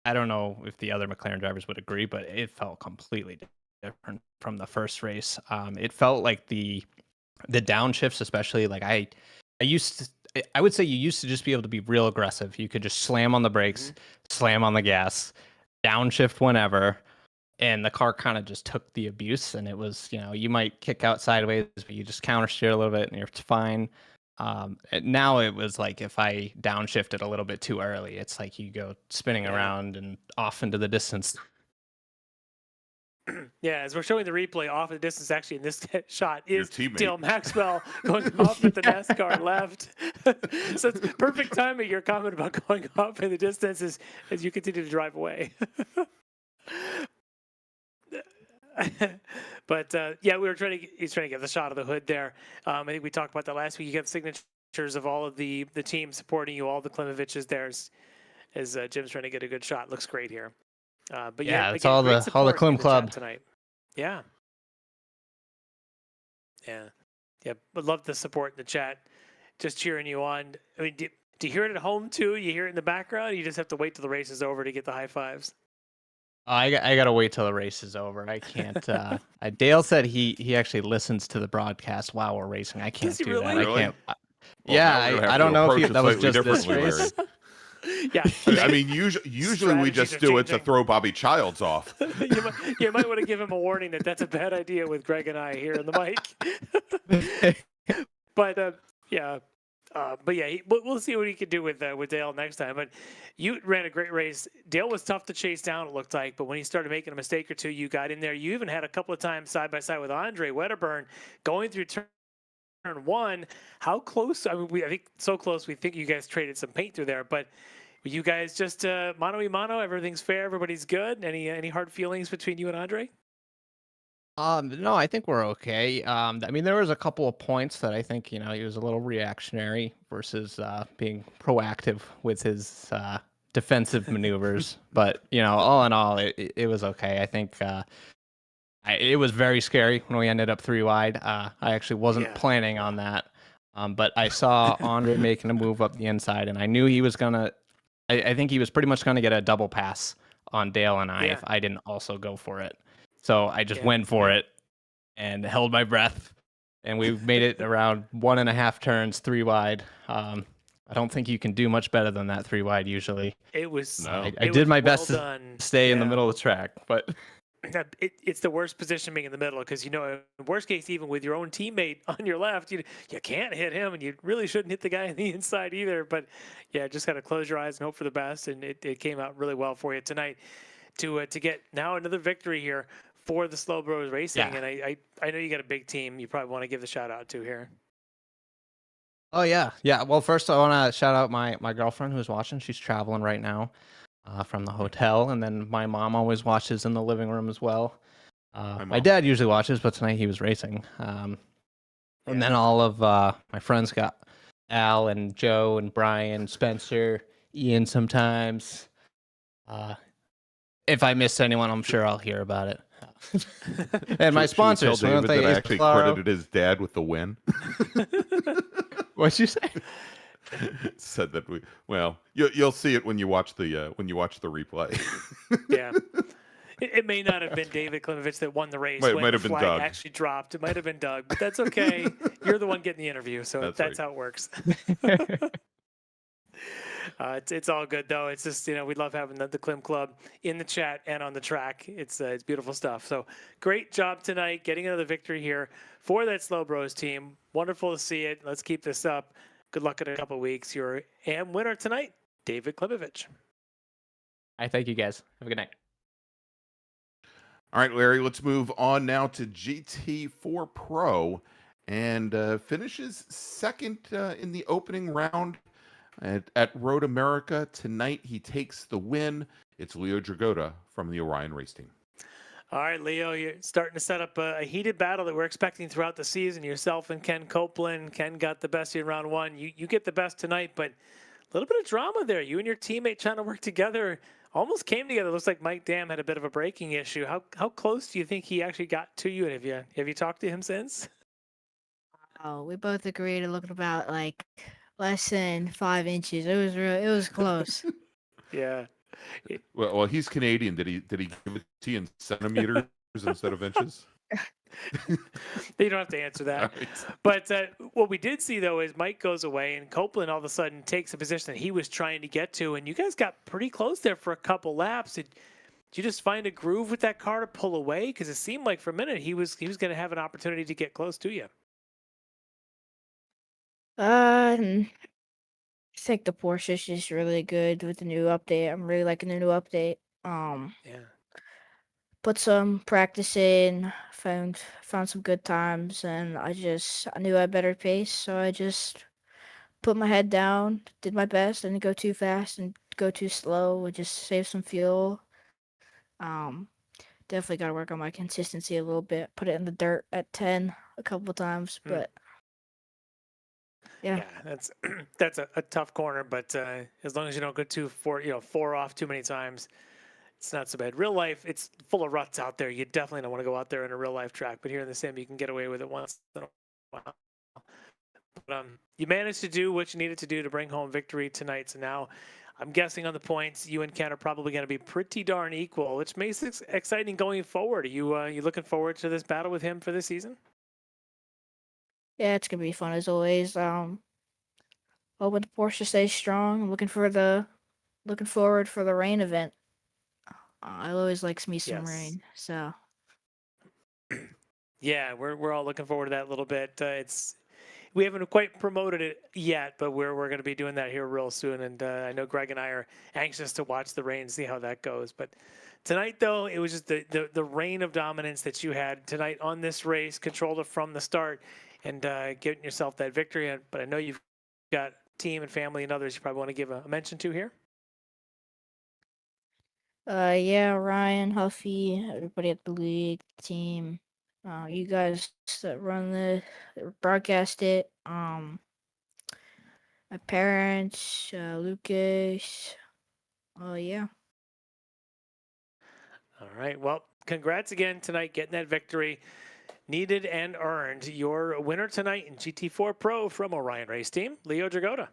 I don't know if the other McLaren drivers would agree, but it felt completely different from the first race. It felt like the downshifts, especially, like I would say you used to just be able to be real aggressive. You could just slam on the brakes, slam on the gas, downshift whenever, and the car kind of just took the abuse. And it was, you might kick out sideways, but you just counter steer a little bit and you're fine. Now it was like if I downshifted a little bit too early, it's like you go spinning around and off into the distance. Yeah, as we're showing the replay off in the distance, actually in this shot is teammate. Dale Maxwell going off at the NASCAR left. So it's perfect timing, your comment about going off in the distance as you continue to drive away. But yeah, he's trying to get the shot of the hood there. I think we talked about that last week. You got signatures of all of the team supporting you, all the Klimoviches there as Jim's trying to get a good shot. Looks great here. But yeah, it's again, all the Klim Club tonight. Yeah. But love the support in the chat, just cheering you on. I mean, do you hear it at home too? You hear it in the background? You just have to wait till the race is over to get the high fives. I gotta wait till the race is over. I can't. Dale said he actually listens to the broadcast while we're racing. I can't do that. Really? I can't. Well, I don't know if that was just this race. Yeah, I mean, usually we just do it to throw Bobby Childs off. you might want to give him a warning that that's a bad idea with Greg and I here on the mic. But yeah. We'll see what he can do with Dale next time. But you ran a great race. Dale was tough to chase down, it looked like. But when he started making a mistake or two, you got in there. You even had a couple of times side by side with Andre Wedderburn going through turn one. How close? I mean, I think so close. We think you guys traded some paint through there. But Were you guys just mano a mano? Everything's fair. Everybody's good. Any hard feelings between you and Andre? No, I think we're okay. I mean, there was a couple of points that I think, he was a little reactionary versus being proactive with his defensive maneuvers. But, all in all, it was okay. I think it was very scary when we ended up 3 wide. I actually wasn't planning on that. But I saw Andre making a move up the inside, and I knew he was going to, I think he was pretty much going to get a double pass on Dale and I if I didn't also go for it. So I just went for it and held my breath, and we made it around 1.5 turns, 3 wide. I don't think you can do much better than that 3 wide usually. It was. I did my best to stay in the middle of the track, but it's the worst position being in the middle because in worst case, even with your own teammate on your left, you can't hit him, and you really shouldn't hit the guy on the inside either. But just gotta close your eyes and hope for the best, and it came out really well for you tonight to get now another victory here for the Slow Bros Racing. And I know you got a big team you probably want to give the shout out to here. Oh yeah. Well, first I want to shout out my girlfriend who's watching. She's traveling right now from the hotel, and then my mom always watches in the living room as well. My dad usually watches, but tonight he was racing. And then all of my friends got Al and Joe and Brian, Spencer, Ian sometimes. If I missed anyone, I'm sure I'll hear about it. And my sponsors. Should we tell David that actually credited his dad with the win. What'd you say? Said that you'll see it when you watch the replay. Yeah. It may not have been David Klimovich that won the race. It might have been Doug. Actually dropped. It might have been Doug, but that's okay. You're the one getting the interview, so that's how it works. It's all good though. It's just we love having the Klim Club in the chat and on the track. It's beautiful stuff. So great job tonight, getting another victory here for that Slow Bros team. Wonderful to see it. Let's keep this up. Good luck in a couple of weeks. Your AM winner tonight, David Klimovich. I thank you guys. Have a good night. All right, Larry. Let's move on now to GT4 Pro, and finishes second in the opening round. At Road America tonight, he takes the win. It's Leo Dragota from the Orion race team. All right, Leo, you're starting to set up a heated battle that we're expecting throughout the season. Yourself and Ken Copeland. Ken got the best in round 1. You get the best tonight, but a little bit of drama there. You and your teammate trying to work together almost came together. Looks like Mike Dam had a bit of a braking issue. How close do you think he actually got to you? And have you talked to him since? Oh, we both agreed to look at about less than 5 inches. It was close. Yeah. Well, he's Canadian. Did he give it to you in centimeters instead of inches? You don't have to answer that. Right. But what we did see, though, is Mike goes away and Copeland all of a sudden takes a position that he was trying to get to. And you guys got pretty close there for a couple laps. Did you just find a groove with that car to pull away? Because it seemed like for a minute he was going to have an opportunity to get close to you. I think the Porsche is just really good with the new update. I'm really liking the new update. Yeah. Put some practice in, found some good times, and I knew I had better pace, so I just put my head down, did my best, didn't go too fast and go too slow, and just save some fuel. Definitely got to work on my consistency a little bit. Put it in the dirt at 10 a couple times, but yeah, that's a tough corner, but as long as you don't go four off too many times, it's not so bad. Real life, it's full of ruts out there. You definitely don't want to go out there in a real life track, but here in the sim, you can get away with it once in a while. But you managed to do what you needed to do to bring home victory tonight. So now I'm guessing on the points, you and Ken are probably going to be pretty darn equal, which makes it exciting going forward. Are you looking forward to this battle with him for this season? Yeah, it's gonna be fun as always. Hoping the Porsche stays strong. I'm looking forward for the rain event. I always likes me some rain, so. Yeah, we're all looking forward to that a little bit. We haven't quite promoted it yet, but we're going to be doing that here real soon. And I know Greg and I are anxious to watch the rain, see how that goes. But tonight, though, it was just the reign of dominance that you had tonight on this race, controlled it from the start, and getting yourself that victory. But I know you've got team and family and others you probably want to give a mention to here. Yeah, Ryan, Huffy, everybody at the league, team, you guys that run the broadcast it, my parents, Lucas, yeah. All right. Well, congrats again tonight, getting that victory. Needed and earned. Your winner tonight in GT4 Pro from Orion Race Team, Leo Dragota.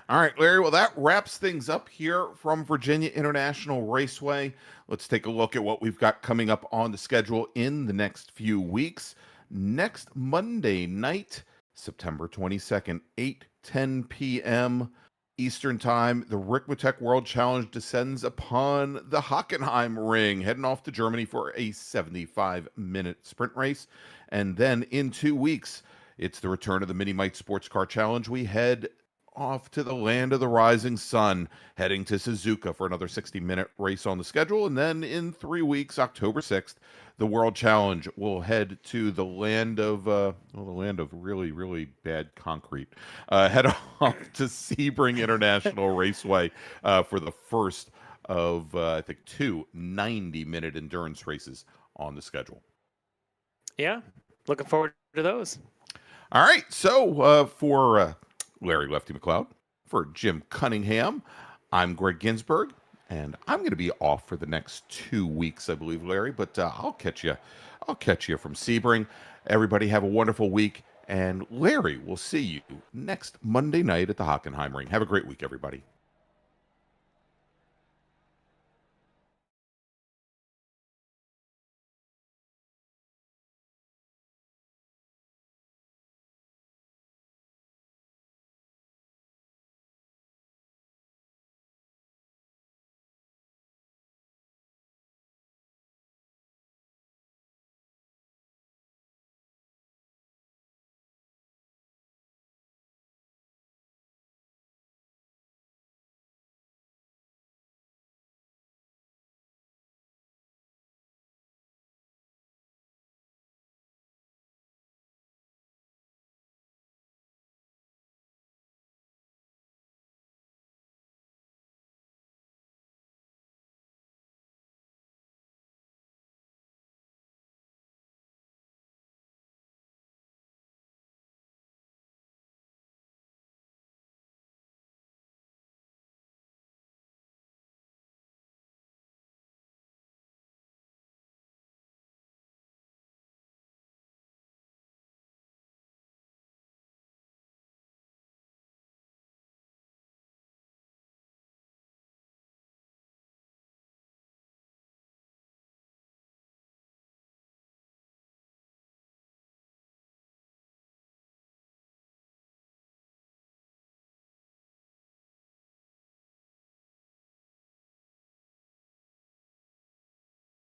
All right, Larry. Well, that wraps things up here from Virginia International Raceway. Let's take a look at what we've got coming up on the schedule in the next few weeks. Next Monday night, September 22nd, 8:10 p.m. Eastern Time, the Ricmotech World Challenge descends upon the Hockenheim Ring, heading off to Germany for a 75-minute sprint race. And then in 2 weeks, it's the return of the miniMite Sportscar Challenge. We head off to the land of the rising sun, heading to Suzuka for another 60-minute race on the schedule. And then in 3 weeks, October 6th, the World Challenge will head to the land of really, really bad concrete. Head off to Sebring International Raceway for the first of, I think, 2 90-minute endurance races on the schedule. Yeah, looking forward to those. All right, so for Larry Lefty McLeod, for Jim Cunningham, I'm Greg Ginsburg, and I'm going to be off for the next 2 weeks, I believe, Larry. But I'll catch you from Sebring. Everybody have a wonderful week, and Larry, we'll see you next Monday night at the Hockenheim Ring. Have a great week, everybody.